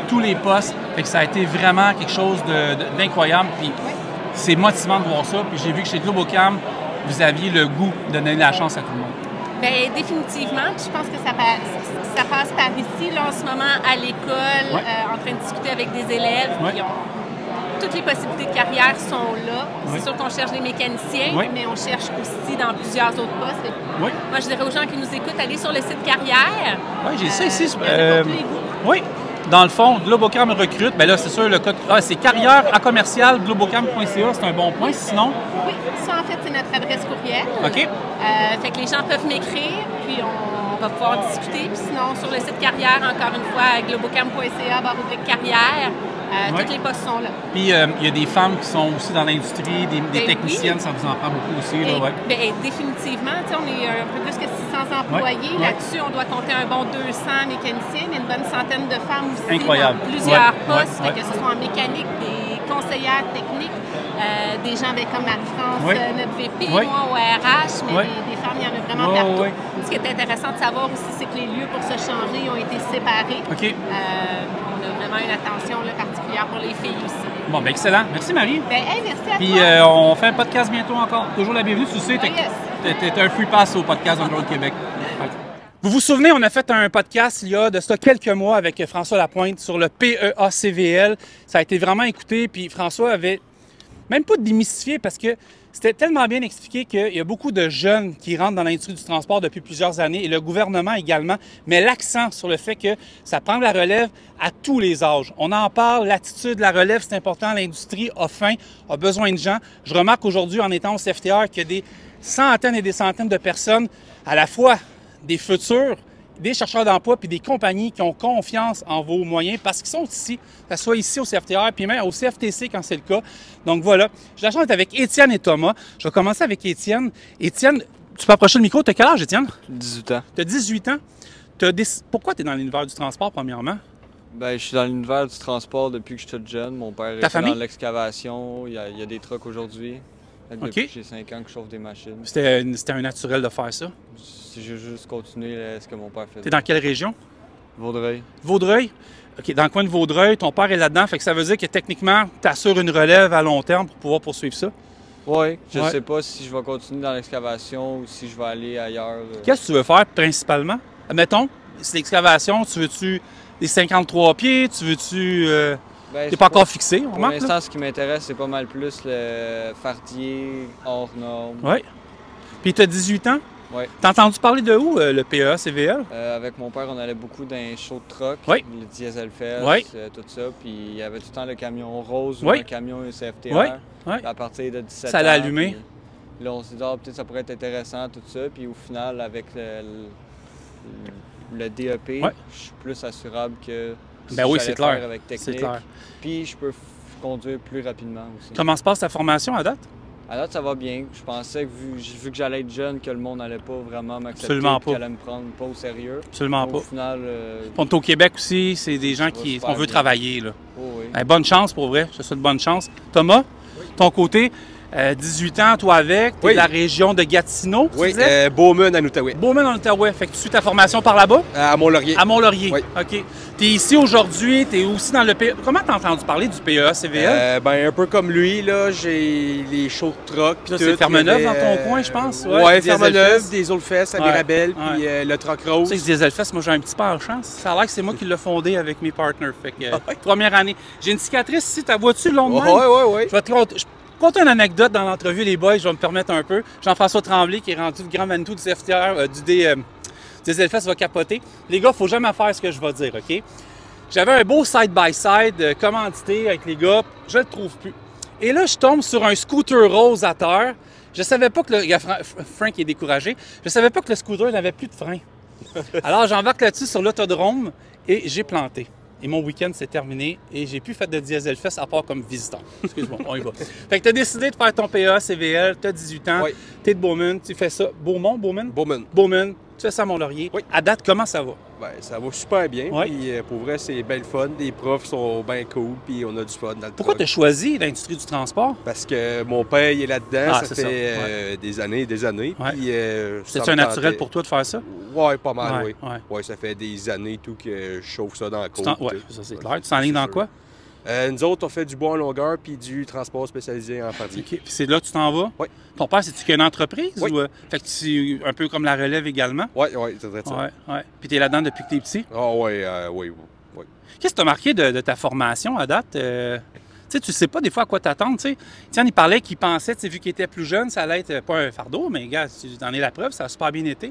tous les postes. Fait que ça a été vraiment quelque chose d'incroyable. Puis c'est motivant de voir ça. Puis j'ai vu que chez Globocam, vous aviez le goût de donner la chance à tout le monde. Bien, définitivement. Puis je pense que ça passe par ici, là, en ce moment, à l'école, en train de discuter avec des élèves. Puis toutes les possibilités de carrière sont là. C'est sûr qu'on cherche des mécaniciens, mais on cherche aussi dans plusieurs autres postes. Moi, je dirais aux gens qui nous écoutent, allez sur le site Carrière. Oui, j'ai ça ici. Il y en a pour tous les goûts. Oui. Dans le fond, Globocam recrute. Bien là, c'est sûr, le code. C'est carrière à commercial globocam.ca, c'est un bon point. Sinon. Oui, ça, en fait, c'est notre adresse courriel. OK. Fait que les gens peuvent m'écrire, puis on va pouvoir discuter. Puis sinon, sur le site Carrière, encore une fois, globocam.ca/carrière. Toutes les postes sont là. Puis, il y a des femmes qui sont aussi dans l'industrie, des techniciennes, ça vous en prend beaucoup aussi. Là, définitivement. On est un peu plus que 600 employés. Là-dessus, on doit compter un bon 200 mécaniciens, mais une bonne centaine de femmes aussi. Incroyable. Dans plusieurs postes, que ce soit en mécanique, des conseillères techniques, des gens comme Marie-France, notre VP, moi au RH, mais des femmes, il y en a vraiment partout. Ce qui est intéressant de savoir aussi, c'est que les lieux pour se changer ont été séparés. OK. On a vraiment une attention particulière pour les filles aussi. Bon, ben excellent. Merci, Marie. Merci à Puis, toi. on fait un podcast bientôt encore. Toujours la bienvenue. Tu sais, t'es un free pass au podcast Down the Road Québec. Vous vous souvenez, on a fait un podcast il y a de ça quelques mois avec François Lapointe sur le PEA-CVL. Ça a été vraiment écouté. Puis, François avait même pas démystifié parce que c'était tellement bien expliqué qu'il y a beaucoup de jeunes qui rentrent dans l'industrie du transport depuis plusieurs années et le gouvernement également met l'accent sur le fait que ça prend de la relève à tous les âges. On en parle, l'attitude, la relève, c'est important. L'industrie a faim, a besoin de gens. Je remarque aujourd'hui, en étant au CFTR, qu'il y a des centaines et des centaines de personnes, à la fois des futurs des chercheurs d'emploi puis des compagnies qui ont confiance en vos moyens parce qu'ils sont ici, que ce soit ici au CFTR puis même au CFTC quand c'est le cas. Donc voilà, j'ai la chance d'être avec Étienne et Thomas. Je vais commencer avec Étienne. Étienne, tu peux approcher le micro. Tu as quel âge, Étienne? 18 ans. Tu as 18 ans. Pourquoi tu es dans l'univers du transport, premièrement? Ben, je suis dans l'univers du transport depuis que je suis tout jeune. Mon père était dans l'excavation. Il y a des trucks aujourd'hui. Depuis que j'ai 5 ans que je chauffe des machines. C'était un naturel de faire ça? J'ai juste continué ce que mon père faisait. Tu es dans quelle région? Vaudreuil. Vaudreuil? OK, dans le coin de Vaudreuil, ton père est là-dedans. Fait que ça veut dire que techniquement, tu assures une relève à long terme pour pouvoir poursuivre ça? Oui. Je sais pas si je vais continuer dans l'excavation ou si je vais aller ailleurs. Qu'est-ce que tu veux faire principalement? Admettons, c'est l'excavation, tu veux-tu des 53 pieds? Tu veux-tu... t'es pas encore fixé, on Pour l'instant, ce qui m'intéresse, c'est pas mal plus le fardier hors norme. Oui. Puis tu as 18 ans? Oui. T'as entendu parler de où, le PEA, CVL? Avec mon père, on allait beaucoup dans les shows de truck, oui. le Dieselfest, oui. Tout ça. Puis il y avait tout le temps le camion rose oui. ou le camion CFTR. Oui. Oui. À partir de 17 ans. Ça l'a allumé. Là, on s'est dit, peut-être ça pourrait être intéressant, tout ça. Puis au final, avec le DEP, je suis plus assurable que si oui, c'est clair. Avec technique. Clair. Puis je peux conduire plus rapidement aussi. Comment se passe ta formation à date? À date, ça va bien. Je pensais que vu que j'allais être jeune, que le monde n'allait pas vraiment m'accepter, qu'elle allait me prendre pas au sérieux. Absolument pas. Au final... On est au Québec aussi, c'est des gens qui on veut travailler. Là. Oh, oui. Bonne chance pour vrai, je te souhaite bonne chance. Thomas, ton côté, 18 ans, toi avec, tu es de la région de Gatineau, tu disais? Beaumont, en Outaouais. Beaumont, en Outaouais. Fait que tu suis ta formation par là-bas? À Mont-Laurier. À Mont-Laurier, oui. OK. Tu es ici aujourd'hui, tu es aussi dans le PEA. Comment tu as entendu parler du PEA CVL? Un peu comme lui, là, j'ai les shows de truck. Ça, c'est Fermeneuve dans ton coin, je pense? Oui, Fermeneuve, des Oldfest à Mirabel, puis le Truck Rose. Tu sais que Dieselfest, moi j'ai un petit peu en chance. Ça a l'air que c'est moi qui l'ai fondé avec mes partners. Fait que, première année. J'ai une cicatrice ici, ta vois-tu le long de même? Oui. Je vais te conter une anecdote dans l'entrevue, les boys, je vais me permettre un peu. Jean-François Tremblay, qui est rendu le grand Manitou du CFTR, du Dieselfest, va capoter. Les gars, il ne faut jamais faire ce que je vais dire, OK? J'avais un beau side-by-side commandité avec les gars, je le trouve plus. Et là, je tombe sur un scooter rose à terre. Je savais pas que Frank est découragé. Je savais pas que le scooter n'avait plus de frein. Alors, j'embarque là-dessus sur l'autodrome et j'ai planté. Et mon week-end s'est terminé et j'ai plus fait de Dieselfest à part comme visiteur. Excuse-moi, on y va. Fait que tu as décidé de faire ton PEA CVL, tu as 18 ans, tu es de Beaumont, tu fais ça. Beaumont? Beaumont. Tu fais ça à Mont-Laurier. Oui. À date, comment ça va? Ça va super bien. Puis pour vrai, c'est bien le fun. Les profs sont bien cool, puis on a du fun dans le Pourquoi tu as choisi l'industrie du transport? Parce que mon père il est là-dedans, ça fait des années. C'est un naturel pour toi de faire ça? Oui, pas mal, oui. Ça fait des années tout que je chauffe ça dans la côte. Oui, ça c'est clair. Tu t'enlignes dans quoi? Nous autres, on fait du bois en longueur puis du transport spécialisé en fardier. OK. Puis c'est là que tu t'en vas? Oui. Ton père, c'est-tu qu'il y a une entreprise? Oui. Ou, fait que tu un peu comme la relève également? Oui, c'est vrai ça. Oui. Puis tu es là-dedans depuis que tu es petit? Oui. Qu'est-ce que tu as marqué de ta formation à date? Tu sais pas des fois à quoi t'attendre. Tiens, il parlait qu'il pensait, vu qu'il était plus jeune, ça allait être pas un fardeau, mais gars, tu en es la preuve, ça a super bien été.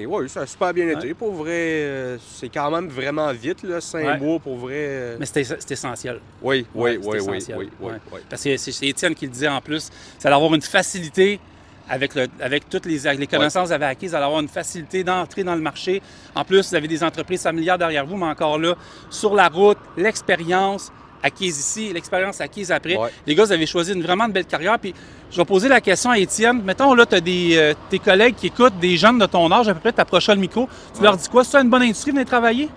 Oui, ça a super bien été. Pour vrai, c'est quand même vraiment vite, là, 5 mois pour vrai. Mais c'est essentiel. Oui. Parce que c'est Étienne qui le disait en plus, c'est d'avoir une facilité avec toutes les connaissances que vous avez acquises, d'avoir une facilité d'entrer dans le marché. En plus, vous avez des entreprises familiales derrière vous, mais encore là, sur la route, l'expérience acquise ici, l'expérience acquise après. Les gars, vous avez choisi vraiment de belle carrière. Puis je vais poser la question à Étienne. Mettons, là, tu as tes collègues qui écoutent, des jeunes de ton âge, à peu près, t'approches le micro. Tu leur dis quoi? C'est une bonne industrie de venir travailler?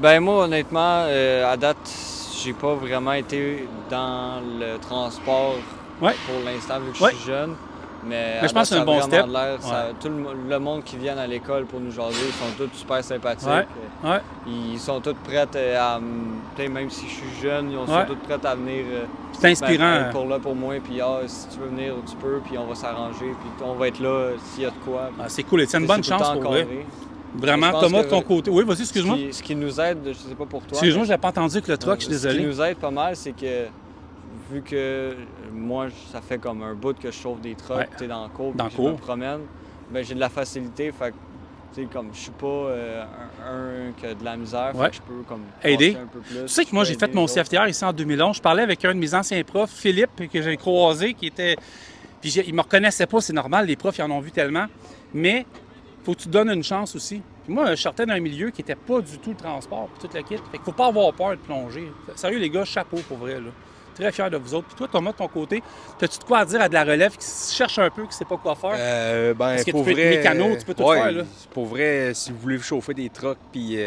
Ben moi, honnêtement, à date, j'ai pas vraiment été dans le transport pour l'instant, vu que je suis jeune. Mais je pense que c'est un bon step. Tout le monde qui vient à l'école pour nous jaser, ils sont tous super sympathiques. Ils sont tous prêts à... Même si je suis jeune, ils sont tous prêts à venir... C'est inspirant. Être pour moi, puis si tu veux venir, tu peux, puis on va s'arranger, puis on va être là s'il y a de quoi. C'est cool, Étienne, bonne chance pour vrai. Vraiment, Thomas, de ton côté. Oui, vas-y, excuse-moi. Ce qui nous aide, je sais pas pour toi... Excuse-moi, je n'ai pas entendu que le truck, je suis désolé. Ce qui nous aide pas mal, c'est que... Vu que moi, ça fait comme un bout que je chauffe des trucks dans le cours, puis je me promène, ben, j'ai de la facilité. Fait que, comme je suis pas qui a de la misère, fait que je peux comme aider un peu plus. Tu sais que moi, j'ai fait mon CFTR ici en 2011. Je parlais avec un de mes anciens profs, Philippe, que j'ai croisé, qui était... Puis il me reconnaissait pas, c'est normal, les profs, ils en ont vu tellement. Mais faut que tu te donnes une chance aussi. Puis moi, je sortais d'un milieu qui n'était pas du tout le transport, puis tout le kit. Fait qu'il faut pas avoir peur de plonger. Sérieux, les gars, chapeau pour vrai, là. Très fier de vous autres. Puis toi, Thomas, de ton côté, as-tu de quoi à dire à de la relève qui cherche un peu, qui ne sait pas quoi faire? Parce que tu peux être mécano, tu peux tout faire, là. Pour vrai, si vous voulez chauffer des trucks, puis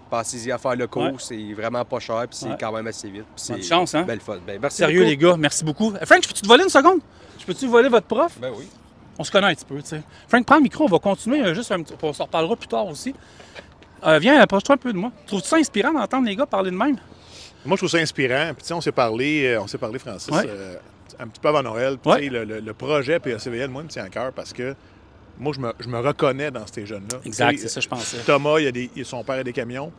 passez-y à faire le cours, c'est vraiment pas cher, puis c'est quand même assez vite. Bonne chance, hein? Belle fun. Ben, merci Sérieux, beaucoup. les gars, merci beaucoup. Frank, peux-tu te voler une seconde? Je peux-tu voler votre prof? Ben oui. On se connaît un petit peu, tu sais. Frank, prends le micro, on va continuer juste un petit peu. On s'en reparlera plus tard aussi. Viens, approche-toi un peu de moi. Trouves-tu ça inspirant d'entendre les gars parler de même? Moi, je trouve ça inspirant. Puis, on s'est parlé, Francis, un petit peu avant Noël. Puis, le projet PACVL, moi, me tient à cœur parce que moi, je me reconnais dans ces jeunes-là. Exact, c'est ça, je pensais. Thomas, son père a des camions.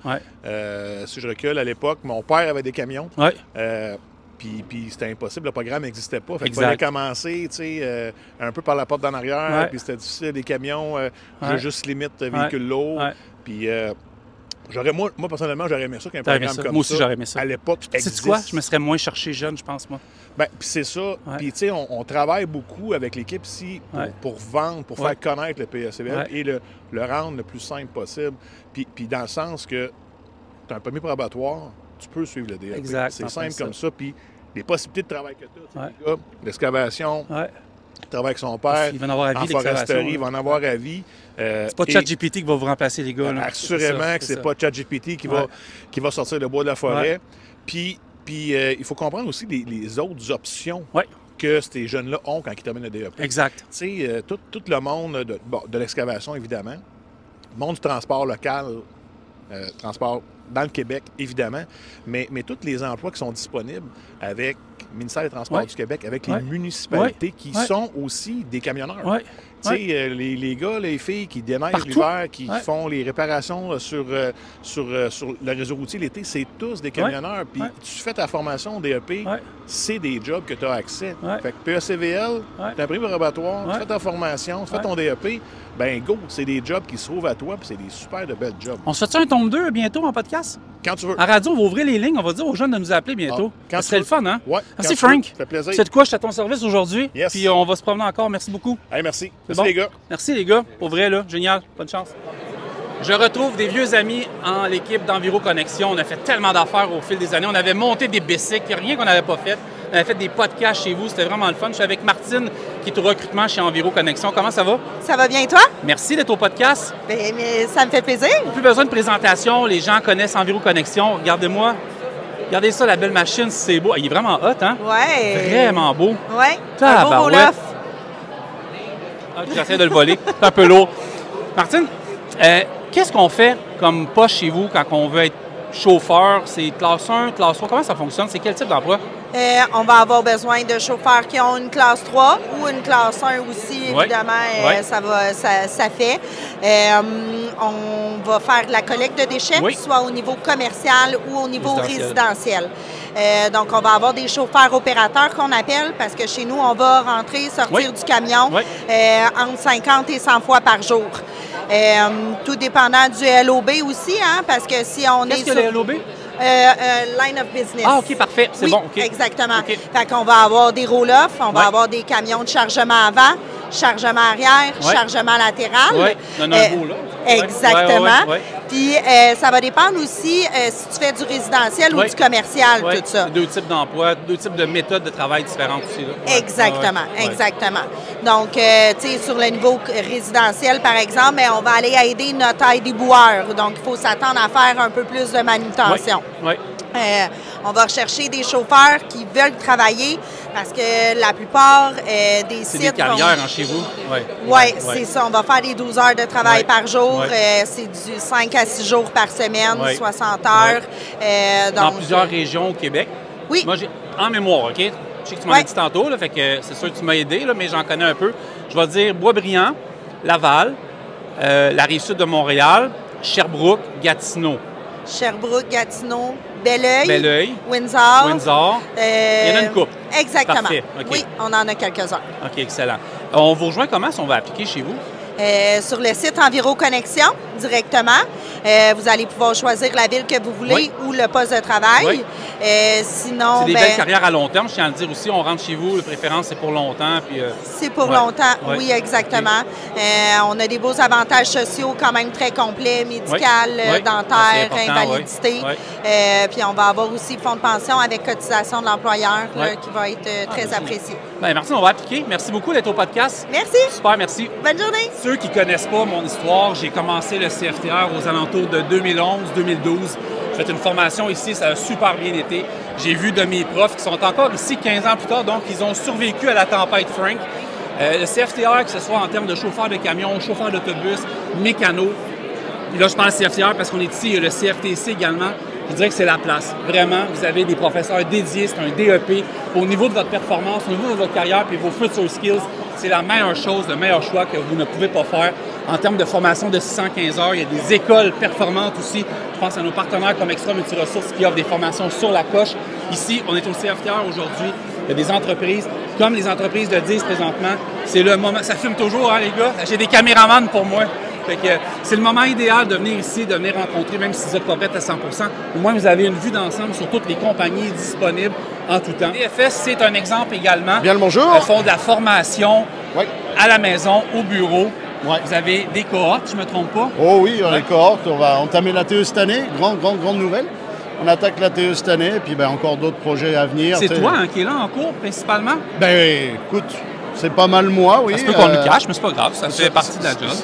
Si je recule, à l'époque, mon père avait des camions. Puis c'était impossible, le programme n'existait pas. Fait qu'il fallait commencer, un peu par la porte d'en arrière. Puis c'était difficile, des camions, juste limite véhicule lourd. Puis moi, personnellement, j'aurais aimé ça qu'un programme comme ça. Moi aussi, j'aurais aimé ça. À l'époque, existe. Sais-tu quoi? Je me serais moins cherché jeune, je pense, moi. Bien, puis c'est ça. Puis, tu sais, on travaille beaucoup avec l'équipe ici pour vendre, pour faire connaître le PACVL et le rendre le plus simple possible. Puis dans le sens que tu as un permis probatoire, tu peux suivre le DAP. Exact. C'est simple comme ça. Puis les possibilités de travail que tu as, les gars, l'excavation, travailler avec son père, il va en avoir à vie, en foresterie, il va en avoir à vie. C'est pas ChatGPT qui va vous remplacer, les gars. Là. Assurément que c'est pas ChatGPT qui va sortir le bois de la forêt. Puis il faut comprendre aussi les autres options que ces jeunes-là ont quand ils terminent le DAP. Exact. Tu sais, tout le monde de l'excavation, évidemment, le monde du transport local, transport dans le Québec, évidemment, mais tous les emplois qui sont disponibles avec le ministère des Transports du Québec, avec les municipalités qui sont aussi des camionneurs. Tu sais, les gars, les filles qui déneigent l'hiver, qui font les réparations sur le réseau routier l'été, c'est tous des camionneurs. Puis tu fais ta formation DEP, c'est des jobs que tu as accès. Fait que PACVL, tu as pris le laboratoire, tu fais ta formation, tu fais ton DEP, ben go, c'est des jobs qui se trouvent à toi, puis c'est des super de belles jobs. On se fait un tome 2 bientôt en podcast? Quand tu veux. À radio, on va ouvrir les lignes, on va dire aux jeunes de nous appeler bientôt. Ça serait le fun, hein? Ouais. Merci, Frank. Ça fait plaisir. C'est de quoi? Je suis à ton service aujourd'hui. Yes. Puis on va se promener encore. Merci beaucoup. Hey, merci. Merci, les gars. Merci, les gars. Pour vrai, là. Génial. Bonne chance. Je retrouve des vieux amis en l'équipe d'Enviro Connexion. On a fait tellement d'affaires au fil des années. On avait monté des bicycles, rien qu'on n'avait pas fait. On avait fait des podcasts chez vous. C'était vraiment le fun. Je suis avec Martine, qui est au recrutement chez Enviro Connexion. Comment ça va? Ça va bien, et toi? Merci d'être au podcast. Bien, mais ça me fait plaisir. Plus besoin de présentation. Les gens connaissent Enviro Connexion. Regardez-moi. Regardez ça, la belle machine. C'est beau. Il est vraiment hot, hein? Ouais. Vraiment beau. Ouais. Un beau roll-off. J'essaie de le voler. C'est un peu lourd. Martine, qu'est-ce qu'on fait comme poste chez vous quand on veut être chauffeur? C'est classe 1, classe 3? Comment ça fonctionne? C'est quel type d'emploi? On va avoir besoin de chauffeurs qui ont une classe 3 ou une classe 1 aussi, évidemment, ça fait. On va faire de la collecte de déchets, soit au niveau commercial ou au niveau résidentiel. Donc, on va avoir des chauffeurs opérateurs qu'on appelle parce que chez nous, on va rentrer, sortir du camion entre 50 et 100 fois par jour. Tout dépendant du LOB aussi, hein, parce que si on est sur... Qu'est-ce que le LOB? Line of business. Ah, OK, parfait. C'est bon. OK. Exactement. Fait qu'on va avoir des roll-offs, on va avoir des camions de chargement avant, chargement arrière, chargement latéral. Oui, il y en a un beau, là. Exactement. Puis, ça va dépendre aussi si tu fais du résidentiel ou du commercial, tout ça. Deux types d'emplois, deux types de méthodes de travail différentes aussi. Là. Exactement, exactement. Donc, tu sais, sur le niveau résidentiel, par exemple, on va aller aider notre aide-éboueur. Donc, il faut s'attendre à faire un peu plus de manutention. On va rechercher des chauffeurs qui veulent travailler parce que la plupart des sites... C'est des carrières chez vous? Oui, c'est ça. On va faire des 12 heures de travail par jour. C'est du 5 à 6 jours par semaine, 60 heures. Dans plusieurs régions au Québec? Oui. Moi, j'ai en mémoire, OK? Je sais que tu m'en as dit tantôt, là, fait que c'est sûr que tu m'as aidé, là, mais j'en connais un peu. Je vais dire Boisbriand, Laval, la Rive-Sud de Montréal, Sherbrooke, Gatineau. Sherbrooke, Gatineau, Belleuil, Windsor. Il y en a une couple. Exactement. Parfait. Okay. Oui, on en a quelques-uns. OK, excellent. On vous rejoint comment si on va appliquer chez vous? Sur le site Enviro Connexion, directement. Vous allez pouvoir choisir la ville que vous voulez ou le poste de travail. Sinon, c'est des belles carrières à long terme, je tiens à le dire aussi. On rentre chez vous, la préférence, c'est pour longtemps. C'est pour longtemps, oui, exactement. On a des beaux avantages sociaux quand même très complets, médical, dentaire, invalidité. Puis on va avoir aussi fonds de pension avec cotisation de l'employeur qui va être très apprécié. Bien, Martine, on va appliquer. Merci beaucoup d'être au podcast. Merci. Super, merci. Bonne journée. Ceux qui ne connaissent pas mon histoire, j'ai commencé le CFTR aux alentours de 2011-2012. J'ai fait une formation ici, ça a super bien été. J'ai vu de mes profs qui sont encore ici 15 ans plus tard, donc ils ont survécu à la tempête Frank. Le CFTR, que ce soit en termes de chauffeur de camion, chauffeur d'autobus, mécano. Et là, je parle CFTR parce qu'on est ici, il y a le CFTC également. Je dirais que c'est la place. Vraiment, vous avez des professeurs dédiés, c'est un DEP. Au niveau de votre performance, au niveau de votre carrière et vos future skills, c'est la meilleure chose, le meilleur choix que vous ne pouvez pas faire. En termes de formation de 615 heures, il y a des écoles performantes aussi. Je pense à nos partenaires comme Extra Multiressources qui offrent des formations sur la coche. Ici, on est au CFTR aujourd'hui. Il y a des entreprises, comme les entreprises le disent présentement. C'est le moment. Ça filme toujours, hein, les gars? J'ai des caméramans pour moi. Fait que c'est le moment idéal de venir ici, de venir rencontrer, même si vous n'êtes pas prêt à 100 %. Au moins, vous avez une vue d'ensemble sur toutes les compagnies disponibles en tout temps. DFS, c'est un exemple également. Bien le bonjour. Ils font de la formation à la maison, au bureau. Vous avez des cohortes, je ne me trompe pas? Oh oui, on a des cohortes. On va entamer la TE cette année. Grande nouvelle. On attaque la TE cette année, et puis encore d'autres projets à venir. C'est toi qui es là en cours, principalement? Ben, écoute, c'est pas mal moi, oui. Ça se peut qu'on le cache, mais c'est pas grave, ça fait partie de la job.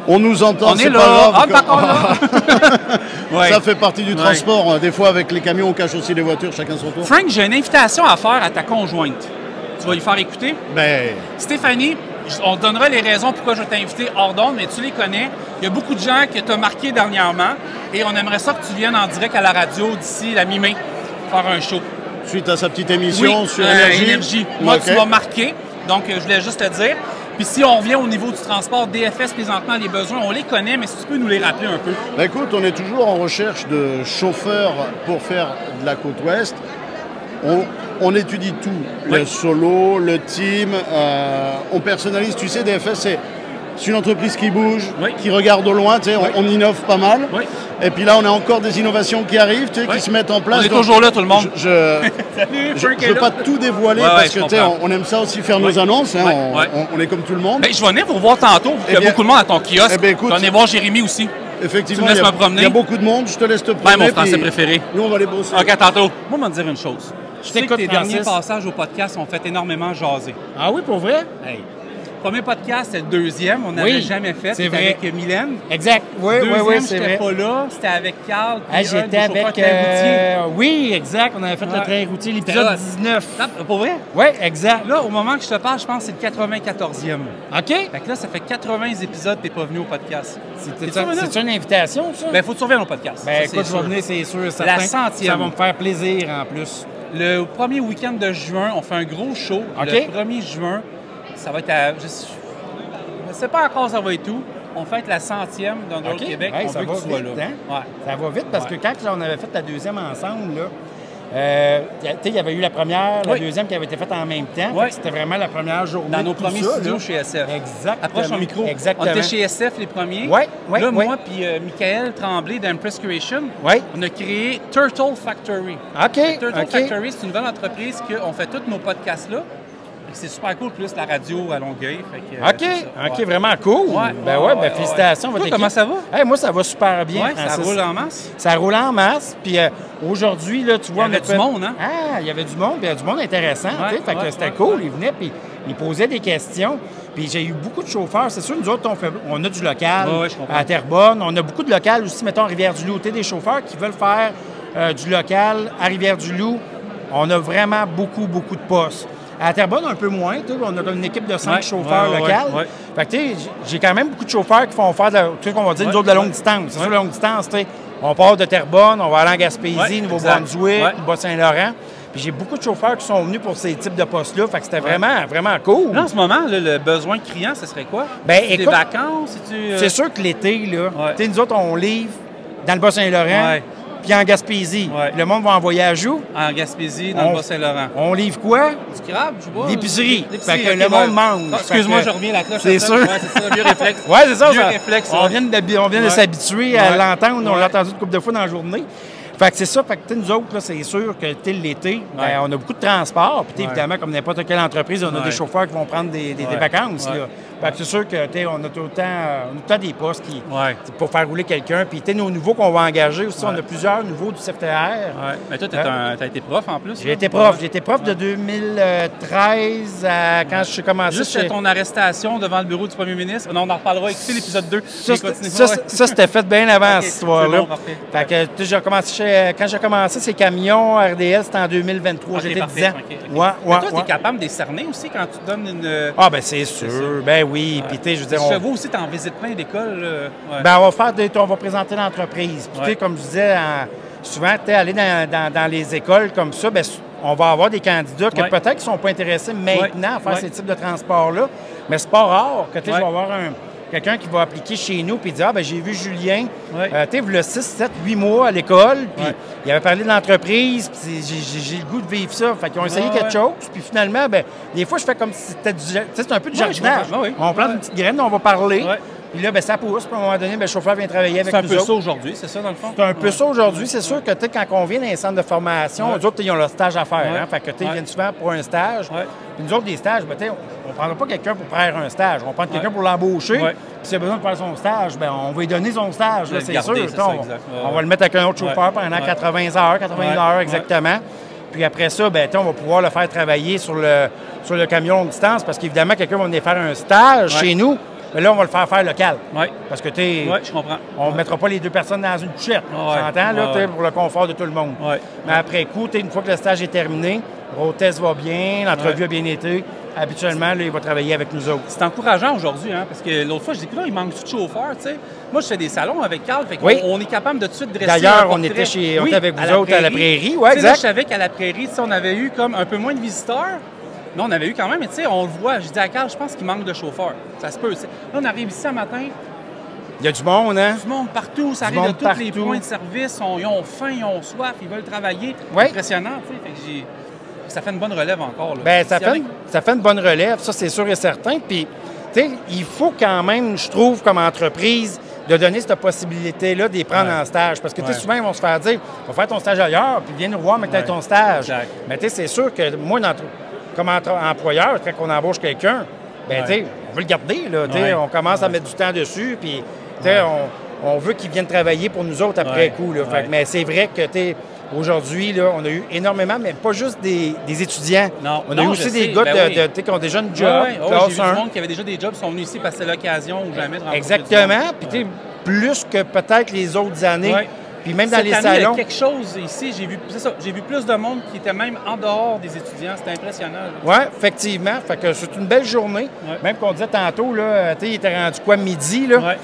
On nous entend, c'est pas grave. On est encore là. Ça fait partie du transport. Des fois, avec les camions, on cache aussi les voitures, chacun son tour. Frank, j'ai une invitation à faire à ta conjointe. Tu vas lui faire écouter? Ben... Stéphanie, on te donnera les raisons pourquoi je t'ai invité hors d'onde, mais tu les connais. Il y a beaucoup de gens qui t'ont marqué dernièrement et on aimerait ça que tu viennes en direct à la radio d'ici la mi-mai faire un show. Suite à sa petite émission sur Énergie. Moi, tu m'as marqué, donc je voulais juste te dire. Puis si on revient au niveau du transport, DFS présentement, les besoins, on les connaît, mais si tu peux nous les rappeler un peu. Ben écoute, on est toujours en recherche de chauffeurs pour faire de la côte ouest. On étudie tout, le solo, le team, on personnalise. Tu sais, DFS, c'est une entreprise qui bouge, qui regarde au loin, tu sais, on innove pas mal. Et puis là, on a encore des innovations qui arrivent, tu sais, qui se mettent en place. On est toujours là, tout le monde. Je ne veux pas tout dévoiler parce que, tu sais, on aime ça aussi faire nos annonces. Hein, on est comme tout le monde. Ben, je vais venir vous voir tantôt. Il y a beaucoup de monde à ton kiosque. Je vais venir voir Jérémy aussi. Effectivement, il y a beaucoup de monde. Je te laisse te promener. Mon français préféré. Nous, on va aller bosser. OK, tantôt. Moi, je vais te dire une chose. Je sais que tes derniers passages au podcast ont fait énormément jaser. Ah oui, pour vrai? Hey. Premier podcast, c'est le deuxième. On n'avait jamais fait. C'était avec Mylène. Exact. Oui, c'est vrai. J'étais pas là. C'était avec Carl. J'étais avec... oui, exact. On avait fait le train routier, l'épisode 19. Pour vrai? Oui, exact. Là, au moment que je te parle, je pense que c'est le 94e. OK. Fait que là, ça fait 80 épisodes que tu n'es pas venu au podcast. C'est une invitation, ça? Ben, faut que tu reviennes au podcast. Ben, écoute, je vais venir, c'est sûr. La 100e. Ça va me faire plaisir, en plus. Le premier week-end de juin, on fait un gros show. Le 1er juin, ça va être à... Je ne sais pas encore ça va être où. On fête la 100e d'Underroad Québec. Hey, on veut que tu sois là. Hein? Ça va vite parce que quand on avait fait la deuxième ensemble, là, il y avait eu la première, la deuxième qui avait été faite en même temps. C'était vraiment la première journée. Dans nos premiers studios chez SF. Exactement. Approche ton micro. Exactement. On était chez SF les premiers. Là, moi puis Michael Tremblay d'Empress Creation, on a créé Turtle Factory. Turtle Factory, c'est une nouvelle entreprise qu'on fait tous nos podcasts là. C'est super cool, plus la radio à Longueuil. OK, vraiment cool. Félicitations. Toi, comment ça va? Hey, moi, ça va super bien, ça roule en masse? Ça roule en masse. Puis aujourd'hui, là, tu vois... Il y avait du monde, hein? Il y avait du monde, puis il y avait du monde intéressant. Fait que c'était cool. Ils venaient, puis ils posaient des questions. Puis j'ai eu beaucoup de chauffeurs. C'est sûr, nous autres, on a du local à Terrebonne. On a beaucoup de local aussi, mettons, à Rivière-du-Loup. Tu sais, des chauffeurs qui veulent faire du local à Rivière-du-Loup. On a vraiment beaucoup de postes. À Terrebonne, un peu moins. On a une équipe de 5 chauffeurs locaux. Fait que, j'ai quand même beaucoup de chauffeurs qui font faire qu'on va dire, nous autres, de la longue distance. C'est sûr, la longue distance, on part de Terrebonne, on va aller en Gaspésie, Nouveau-Brunswick, Bas-Saint-Laurent. Puis j'ai beaucoup de chauffeurs qui sont venus pour ces types de postes-là. Fait que c'était vraiment cool. Là, en ce moment, là, le besoin criant, ce serait quoi? Des vacances? C'est sûr que l'été, là, nous autres, on livre dans le Bas-Saint-Laurent. Puis en Gaspésie. Le monde va en voyage où? En Gaspésie, dans le Bas-Saint-Laurent. On livre quoi? Du crabe, je sais pas. L'épicerie. Fait que le monde mange. Excuse-moi, je reviens la cloche. C'est sûr. C'est ça, vieux réflexe. Oui, c'est ça. Vieux réflexe. On vient de s'habituer à l'entendre. On l'a entendu une couple de fois dans la journée. Fait que c'est ça. Fait que nous autres, là, c'est sûr que l'été, ben, on a beaucoup de transport. Puis évidemment, comme n'importe quelle entreprise, on a des chauffeurs qui vont prendre des vacances. Là. Fait que c'est sûr que on a tout le temps des postes pour faire rouler quelqu'un. Puis nos nouveaux qu'on va engager aussi, on a plusieurs nouveaux du CFTR. Ouais. Mais toi, tu as été prof en plus. J'ai été prof. J'ai été prof de 2013 à quand je suis commencé. Juste ton arrestation devant le bureau du premier ministre. Non, on en reparlera. Écoutez l'épisode 2. Ça, c'était fait bien avant cette histoire-là. Bon, fait que j'ai recommencé quand j'ai commencé ces camions RDL, c'était en 2023. J'étais 10 ans. Toi, tu es capable de les cerner aussi quand tu donnes une. Ah, ben c'est sûr. Ben oui. Puis, je veux dire. Je vois aussi, tu en visites plein d'écoles. Ben, on va présenter l'entreprise. Puis, comme je disais, souvent, aller dans les écoles comme ça, ben, on va avoir des candidats qui peut-être ne sont pas intéressés maintenant à faire ces types de transports-là. Mais c'est pas rare que je vais avoir quelqu'un qui va appliquer chez nous et dire « Ah, ben j'ai vu Julien, tu sais, le 6, 7, 8 mois à l'école, puis il avait parlé de l'entreprise, puis j'ai le goût de vivre ça. » Fait qu'ils ont essayé quelque chose, puis finalement, ben des fois, je fais comme si c'était c'est un peu du jardinage. On plante une petite graine, on va parler. Puis là, ben, ça pousse. Puis à un moment donné, ben, le chauffeur vient travailler avec nous autres. C'est un peu ça aujourd'hui, c'est ça, dans le fond? C'est un peu ça aujourd'hui. C'est sûr que quand on vient dans les centres de formation, eux autres, ils ont leur stage à faire. Hein? Fait que ils viennent souvent pour un stage. Puis nous autres, des stages, ben, on ne prendra pas quelqu'un pour faire un stage. On prend quelqu'un pour l'embaucher. Puis s'il a besoin de faire son stage, ben, on va lui donner son stage, c'est sûr. On va le mettre avec un autre chauffeur pendant 80 heures, 81 heures exactement. Puis après ça, ben, on va pouvoir le faire travailler sur le camion longue distance parce qu'évidemment, quelqu'un va venir faire un stage chez nous. Mais là, on va le faire local. Parce que, je comprends. On ne mettra pas les deux personnes dans une couchette. Tu s'entend, là, pour le confort de tout le monde. Mais après coup, une fois que le stage est terminé, le road test va bien, l'entrevue a bien été. Habituellement, là, il va travailler avec nous autres. C'est encourageant aujourd'hui, hein, parce que l'autre fois, je dis que là, il manque de chauffeurs, tu sais. Moi, je fais des salons avec Carl, fait on est capable de tout de suite dresser. D'ailleurs, on était avec vous autres à la Prairie. Oui, exact. Là, je savais qu'à la Prairie, on avait eu comme un peu moins de visiteurs. Mais on avait eu quand même, mais tu sais, on le voit. Je dis à Carl, je pense qu'il manque de chauffeurs. Ça se peut. Là, on arrive ici ce matin. Il y a du monde, hein? Du monde partout. Ça arrive de tous les points de service. Ils ont faim, ils ont soif, ils veulent travailler. Impressionnant, tu sais. Ça fait une bonne relève encore. Là. Bien, ça fait une bonne relève, ça, c'est sûr et certain. Puis, tu sais, il faut quand même, je trouve, comme entreprise, de donner cette possibilité-là de les prendre en stage. Parce que, tu sais, souvent, ils vont se faire dire, va faire ton stage ailleurs, puis viens nous voir, mais tu as ton stage. Exact. Mais, tu sais, c'est sûr que moi, comme employeur, quand on embauche quelqu'un, ben, tu sais, on veut le garder, là. Tu sais, on commence à mettre du temps dessus, puis, tu sais, on veut qu'il vienne travailler pour nous autres après coup, là. Fait, mais c'est vrai que, tu sais, aujourd'hui, là, on a eu énormément, mais pas juste des étudiants. On a eu aussi des gars qui ont déjà une job. J'ai vu du monde qui avait déjà des jobs, qui sont venus ici parce que c'est l'occasion ou jamais de rencontrer. Exactement. Puis, tu sais, plus que peut-être les autres années. Puis même dans les salons. Il y a quelque chose ici, j'ai vu plus de monde qui était même en dehors des étudiants. C'était impressionnant. Oui, effectivement. Fait que c'est une belle journée. Même qu'on disait tantôt, là, il était rendu quoi, midi, là?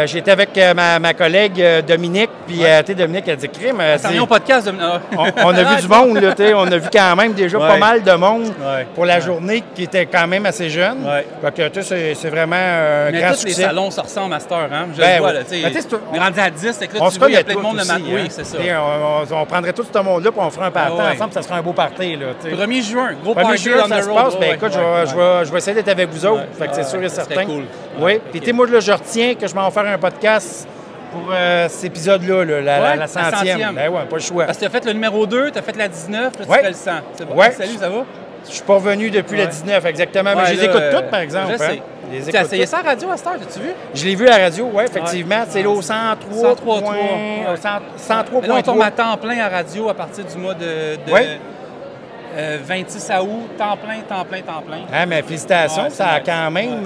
J'étais avec ma collègue Dominique, puis Dominique a dit crime. C'est un podcast. On a vu du monde, là, on a vu quand même déjà pas mal de monde pour la journée qui était quand même assez jeune. Fait que c'est vraiment un grand succès. Mais tous les salons se ressemblent à cette heure, hein? Je le vois, là. On est rendu à 10, c'est que là, tu vois, il y a plein de monde le matin. Oui, c'est ça. On prendrait tout ce monde-là, puis on ferait un party ensemble, ça serait un beau party, là. 1er juin, gros 1er juin, ça se passe. Ben écoute, je vais essayer d'être avec vous autres. Fait que c'est sûr et certain. Oui, puis tu sais, moi, là, je retiens que je m'en faire un podcast pour cet épisode-là, la 100e. Ben ouais, pas le choix. Parce que tu as fait le numéro 2, tu as fait la 19, là, tu fais le 100. C'est bon. Salut, ça va? Je suis pas revenu depuis la 19, exactement, mais je les écoute toutes, par exemple. Je sais. Tu as essayé ça à la radio à cette heure, as-tu vu? Je l'ai vu à la radio, oui, effectivement. C'est là au 103.3. 103.3. Là, on tombe à temps plein à radio à partir du mois de 26 août, temps plein. Ah, mais félicitations, ça a quand même...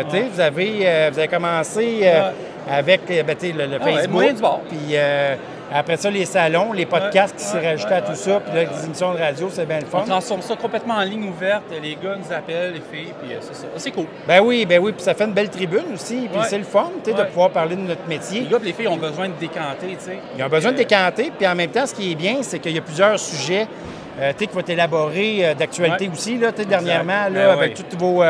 tu sais, vous avez commencé avec le Facebook, puis après ça, les salons, les podcasts qui s'est rajouté à tout ça, puis là, les émissions de radio, c'est bien le fun. On transforme ça complètement en ligne ouverte. Les gars nous appellent, les filles, puis c'est ça. C'est cool. Ben oui, puis ça fait une belle tribune aussi, puis c'est le fun, tu sais, de pouvoir parler de notre métier. Les gars et les filles ont besoin de décanter, tu sais. Ils ont besoin de décanter, puis en même temps, ce qui est bien, c'est qu'il y a plusieurs sujets qui vont être élaborés d'actualité aussi, là, dernièrement, là, avec toutes vos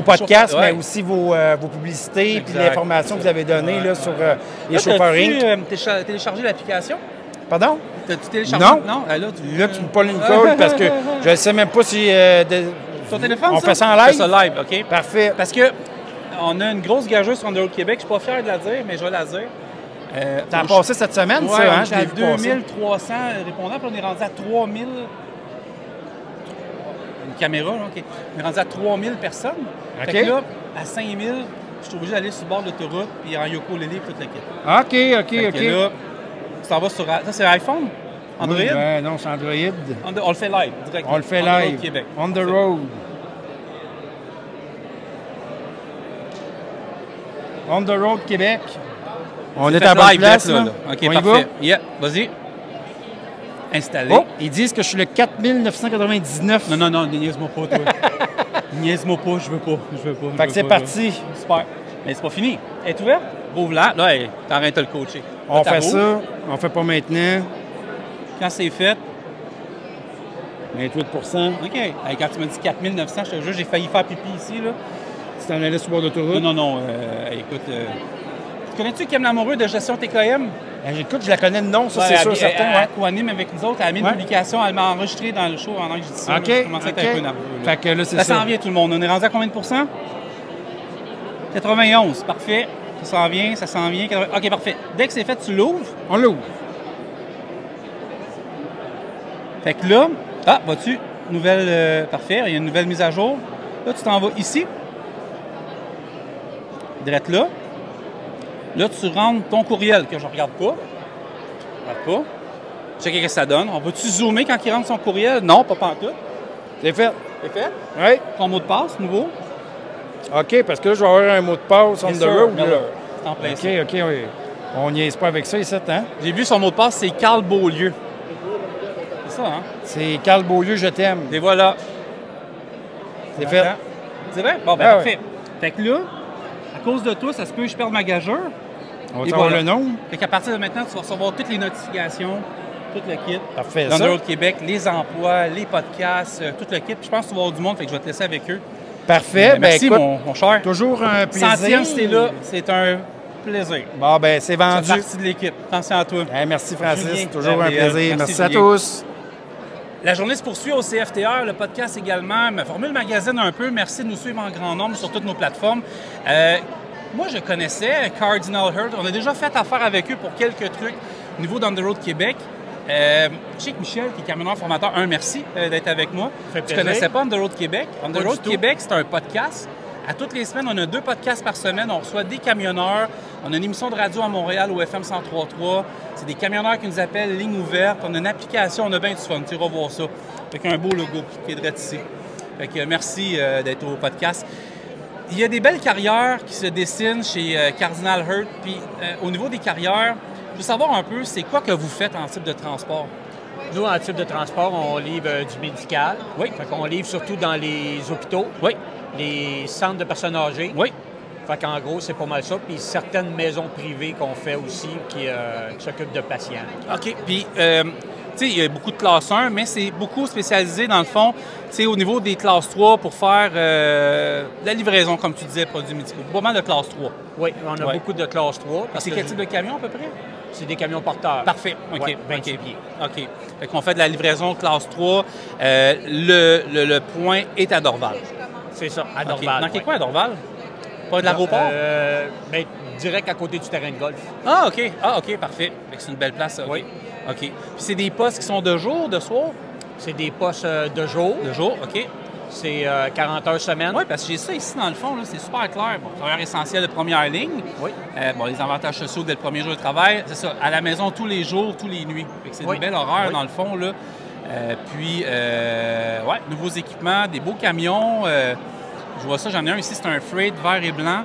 podcasts, mais aussi vos publicités puis l'information que vous avez donnée là, sur les chauffeurs Inc. T'as téléchargé l'application? Pardon? T'as-tu téléchargé? Non. Là, tu me parles une colle parce que je ne sais même pas si... Ton téléphone, on fait ça en live? On fait ça live, OK. Parfait. Parce que on a une grosse gageuse sur Underwood Québec. Je ne suis pas fier de la dire, mais je vais la dire. T'as passé cette semaine, ouais, ça, hein? Je l'ai vu passer. 2300 répondants, puis on est rendu à 3000. Une caméra, là, OK. On est rendu à 3000 personnes. OK. Fait que là, à 5000, je suis obligé d'aller sur le bord de l'autoroute, puis en ukulélé, puis toute la kit. OK. Là, tu t'en vas sur... Ça, c'est iPhone? Android? Oui, ben non, c'est Android. On le fait live, direct. On le fait live. live. Québec. On the road. On the road, Québec. On est à bonne place, là. OK, on parfait. Yeah, vas-y. Installé. Oh, ils disent que je suis le 4999. Non, niaise-moi pas, toi. Niaise-moi pas, je veux pas. Fait que c'est parti. Super. Mais c'est pas fini. Elle est ouverte? Ouvre-la. Là, t'arrêtes de le coacher. On fait ça. On fait pas maintenant. Quand c'est fait... 28 OK. Hey, quand tu m'as dit 4900, je te jure, j'ai failli faire pipi ici, là. Tu t'en allais sur le bord d'autoroute? Non. Écoute... Connais-tu Kim Lamoureux de Gestion TKM? Écoute, je la connais de nom, ça, c'est sûr, certain. Elle co-anime avec nous autres. Elle a mis une publication, elle m'a enregistré dans le show pendant que je dis ça. OK. Je commençais à être un peu nerveux. Fait que là, c'est ça s'en vient, tout le monde. On est rendu à combien de pourcents? 91. Parfait. Ça s'en vient. OK, parfait. Dès que c'est fait, tu l'ouvres. On l'ouvre. Fait que là, vois-tu, nouvelle... parfait, il y a une nouvelle mise à jour. Là, tu t'en vas ici. Direct là. Là, tu rentres ton courriel, que je ne regarde pas. Checker ce que ça donne. On va-tu zoomer quand il rentre son courriel? Non, pas pantoute. C'est fait. C'est fait? Oui. Ton mot de passe, nouveau? OK, parce que là, je vais avoir un mot de passe on the road. C'est en plein ça. OK, oui. On niaise pas avec ça, ici, hein? J'ai vu son mot de passe, c'est Carl Beaulieu. C'est ça, hein? C'est Carl Beaulieu, je t'aime. Et voilà. C'est fait. C'est vrai? Bon, ben parfait. Fait que là, à cause de toi, ça se peut que je perde ma gageure. On va avoir le nom. Fait qu'à partir de maintenant, tu vas recevoir toutes les notifications, tout le kit. Parfait, Dans le Québec, les emplois, les podcasts, tout le kit. Puis je pense que tu vas avoir du monde, fait que je vais te laisser avec eux. Parfait. Merci, écoute, mon cher. Toujours un plaisir. 100e, c'était là. C'est un plaisir. Bon, ben c'est vendu. Tu fais partie de l'équipe. Attention à toi. Merci, Francis. Julien, toujours un plaisir. Merci à tous. La journée se poursuit au CFTR, le podcast également. Ma Formule Magazine un peu. Merci de nous suivre en grand nombre sur toutes nos plateformes. Moi, je connaissais Cardinal Heurt. On a déjà fait affaire avec eux pour quelques trucs au niveau d'On the Road Québec. Je sais que Michel, qui est camionneur formateur, merci d'être avec moi. Je ne connaissais pas On the Road Québec. On the Road Québec, c'est un podcast. À toutes les semaines, on a 2 podcasts par semaine. On reçoit des camionneurs. On a une émission de radio à Montréal au FM 103.3. C'est des camionneurs qui nous appellent, ligne ouverte. On a une application, on a bien du fun. Tu iras voir ça. Avec un beau logo qui est direct ici. Fait que merci d'être au podcast. Il y a des belles carrières qui se dessinent chez Cardinal Heurt. Puis au niveau des carrières, je veux savoir un peu, c'est quoi que vous faites en type de transport? Nous, en type de transport, on livre du médical. Oui. Fait qu'on livre surtout dans les hôpitaux. Oui. Les centres de personnes âgées. Oui. Fait qu'en gros, c'est pas mal ça. Puis certaines maisons privées qu'on fait aussi qui s'occupent de patients. OK. Puis, tu sais, il y a beaucoup de classe 1, mais c'est beaucoup spécialisé, dans le fond, tu sais, au niveau des classes 3 pour faire la livraison, comme tu disais, produits médicaux. Pas mal de classe 3. Oui, on a beaucoup de classe 3. C'est quel type de camion, à peu près? C'est des camions porteurs. Parfait. OK. Ouais, 26 pieds. OK. Fait qu'on fait de la livraison classe 3. Le point est à Dorval. C'est ça, à Dorval. Okay. Dans quel coin à Dorval? Pas de l'aéroport? Bien, direct à côté du terrain de golf. Ah, OK. Ah, OK, parfait. C'est une belle place, ça. Oui. OK. Puis c'est des postes qui sont de jour, de soir? C'est des postes de jour. De jour, OK. C'est 40 heures semaine. Oui, parce que j'ai ça ici, dans le fond, là, c'est super clair. Bon, travailleur essentiel de première ligne. Oui. Bon, les avantages sociaux dès le premier jour de travail. C'est ça, à la maison tous les jours, tous les nuits. C'est une belle horaire, dans le fond, là. Puis, nouveaux équipements, des beaux camions. Je vois ça, j'en ai un ici, c'est un freight vert et blanc.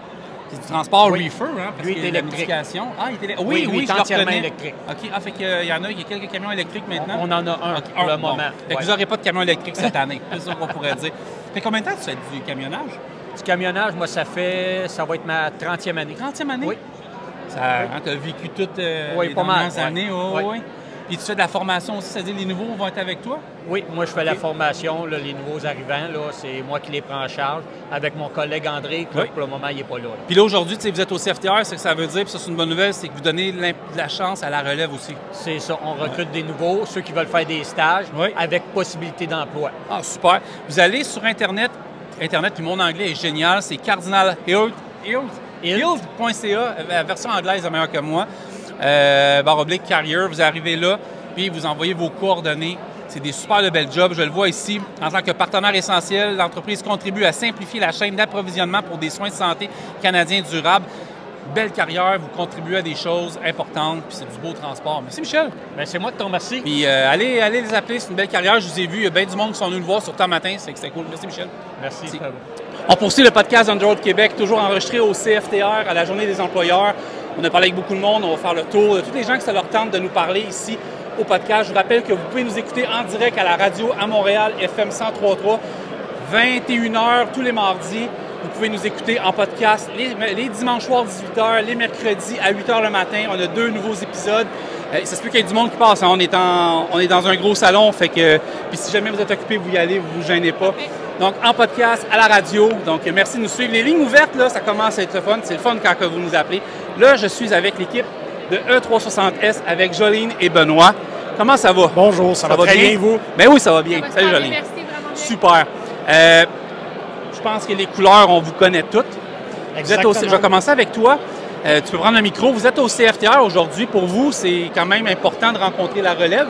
C'est du transport reefer, hein, parce lui, il est électrique. Ah, il est oui, je le entièrement reconnais. électrique. OK, fait qu'il y en a, il y a quelques camions électriques maintenant. On en a un pour le moment. Fait que vous n'aurez pas de camion électrique cette année, c'est ça qu'on pourrait dire. Fait combien de temps tu fais du camionnage? Du camionnage, moi, ça va être ma 30e année. 30e année? Oui. Tu as vécu toutes les dernières années, oui. Puis tu fais de la formation aussi, c'est-à-dire les nouveaux vont être avec toi? Oui, moi je fais la formation, là, les nouveaux arrivants, là, c'est moi qui les prends en charge avec mon collègue André, qui pour le moment il n'est pas là. Puis là aujourd'hui, vous êtes au CFTR, c'est que ça veut dire, puis ça c'est une bonne nouvelle, c'est que vous donnez de la chance à la relève aussi. C'est ça, on recrute des nouveaux, ceux qui veulent faire des stages avec possibilité d'emploi. Ah super. Vous allez sur Internet, puis mon anglais est génial, c'est cardinalheurt.ca, la version anglaise est meilleure que moi. /carrier. Vous arrivez là, puis vous envoyez vos coordonnées. C'est des super de belles jobs. Je le vois ici. En tant que partenaire essentiel, l'entreprise contribue à simplifier la chaîne d'approvisionnement pour des soins de santé canadiens durables. Belle carrière, vous contribuez à des choses importantes, puis c'est du beau transport. Merci, Michel. Bien, c'est moi qui te remercie. Puis allez les appeler, c'est une belle carrière. Je vous ai vu, il y a bien du monde qui sont venus nous voir sur temps matin. C'était cool. Merci, Michel. Merci. On poursuit le podcast Underroad Québec, toujours enregistré au CFTR à la Journée des employeurs. On a parlé avec beaucoup de monde. On va faire le tour de tous les gens qui ça leur tente de nous parler ici au podcast. Je vous rappelle que vous pouvez nous écouter en direct à la radio à Montréal, FM 103.3, 21h tous les mardis. Vous pouvez nous écouter en podcast les dimanches soirs 18h, les mercredis à 8h le matin. On a 2 nouveaux épisodes. Ça se peut qu'il y ait du monde qui passe. Hein. On est dans un gros salon, fait que puis si jamais vous êtes occupé, vous y allez, vous vous gênez pas. Donc en podcast, à la radio. Donc merci de nous suivre. Les lignes ouvertes, là, ça commence à être le fun. C'est le fun quand vous nous appelez. Là, je suis avec l'équipe de E360S avec Jolene et Benoît. Comment ça va? Bonjour, ça va très bien, vous? Ben oui, ça va bien. Salut Jolene. Merci, vraiment bien. Super. Je pense que les couleurs, on vous connaît toutes. Je vais commencer avec toi. Tu peux prendre le micro. Vous êtes au CFTR aujourd'hui. Pour vous, c'est quand même important de rencontrer la relève.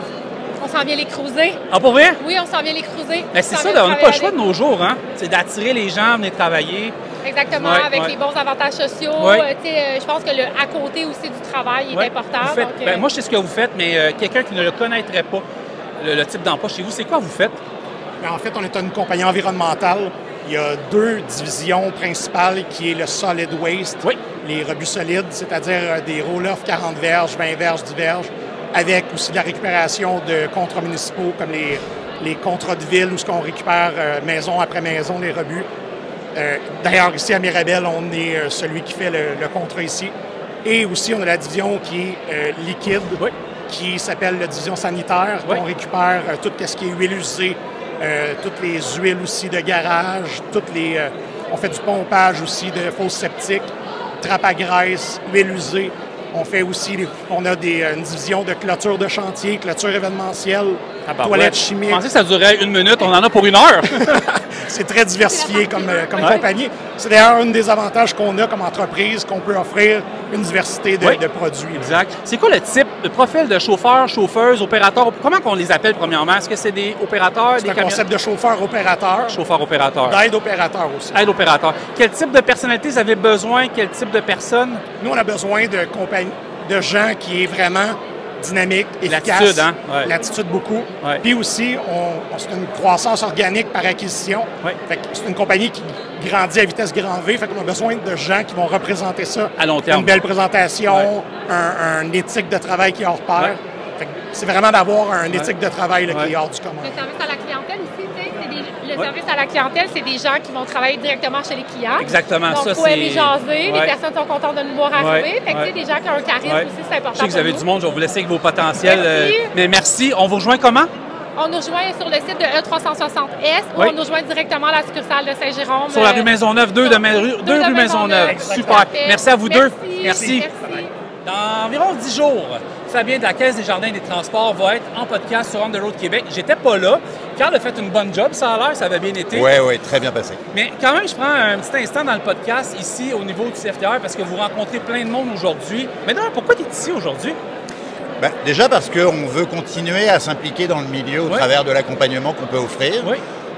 On s'en vient les cruiser. Ah, pour vrai? Oui, on s'en vient les cruiser. C'est ça, on n'a pas le choix de nos jours. Hein? C'est d'attirer les gens à venir travailler. Exactement, avec les bons avantages sociaux. Je pense que le à côté aussi du travail est important. Moi, je sais ce que vous faites, mais quelqu'un qui ne le connaîtrait pas, le type d'emploi chez vous, c'est quoi vous faites? Bien, en fait, on est une compagnie environnementale. Il y a 2 divisions principales qui est le solid waste, les rebuts solides, c'est-à-dire des roll-off 40 verges, 20 verges, 10 verges, avec aussi la récupération de contrats municipaux comme les contrats de ville où on récupère maison après maison les rebuts. D'ailleurs, ici à Mirabel, on est celui qui fait le contrat ici. Et aussi, on a la division qui est liquide, qui s'appelle la division sanitaire. On récupère tout ce qui est huile usée, toutes les huiles aussi de garage, on fait du pompage aussi de fosses septiques, trappe à graisse, huile usée. On fait aussi, on a une division de clôture de chantier, clôture événementielle, toilettes chimiques. Je pensais que ça durait 1 minute, on en a pour 1 heure. C'est très diversifié comme compagnie. C'est d'ailleurs un des avantages qu'on a comme entreprise, qu'on peut offrir une diversité de produits. Exact. C'est quoi le profil de chauffeur, chauffeuse, opérateur? Comment on les appelle premièrement? Est-ce que c'est des opérateurs? C'est un concept de chauffeur-opérateur. Chauffeur-opérateur. D'aide-opérateur aussi. Aide-opérateur. Quel type de personnalité vous avez besoin? Quel type de personne? Nous, on a besoin de gens qui est vraiment dynamique, efficace. L'attitude, hein? L'attitude beaucoup. Puis aussi, c'est une croissance organique par acquisition. Fait que c'est une compagnie qui grandit à vitesse grand V. Fait qu'on a besoin de gens qui vont représenter ça. À long terme. Une belle présentation, une éthique de travail qui est hors pair. Fait que c'est vraiment d'avoir une éthique de travail qui est hors du commun. Le service à la clientèle aussi, le service à la clientèle, c'est des gens qui vont travailler directement chez les clients. Exactement. Donc, il faut aimer jaser. Les personnes sont contentes de nous voir arriver. Fait que des gens qui ont un charisme aussi, c'est important. Je sais que vous avez du monde, je vais vous laisser avec vos potentiels. Mais merci. On vous rejoint comment? On nous rejoint sur le site de E360S ou on nous rejoint directement à la succursaale de Saint-Jérôme. Sur la rue Maisonneuve, 2 rue Maisonneuve. Super. Merci à vous deux. Merci. Dans environ 10 jours, Fabien de la Caisse des Jardins et des Transports va être en podcast sur Underroad Québec. J'étais pas là. Carl a fait une bonne job, ça a l'air, ça avait bien été. Oui, très bien passé. Mais quand même, je prends un petit instant dans le podcast ici au niveau du CFTR parce que vous rencontrez plein de monde aujourd'hui. Mais d'ailleurs, pourquoi tu es ici aujourd'hui? Ben, déjà parce qu'on veut continuer à s'impliquer dans le milieu au travers de l'accompagnement qu'on peut offrir. Oui.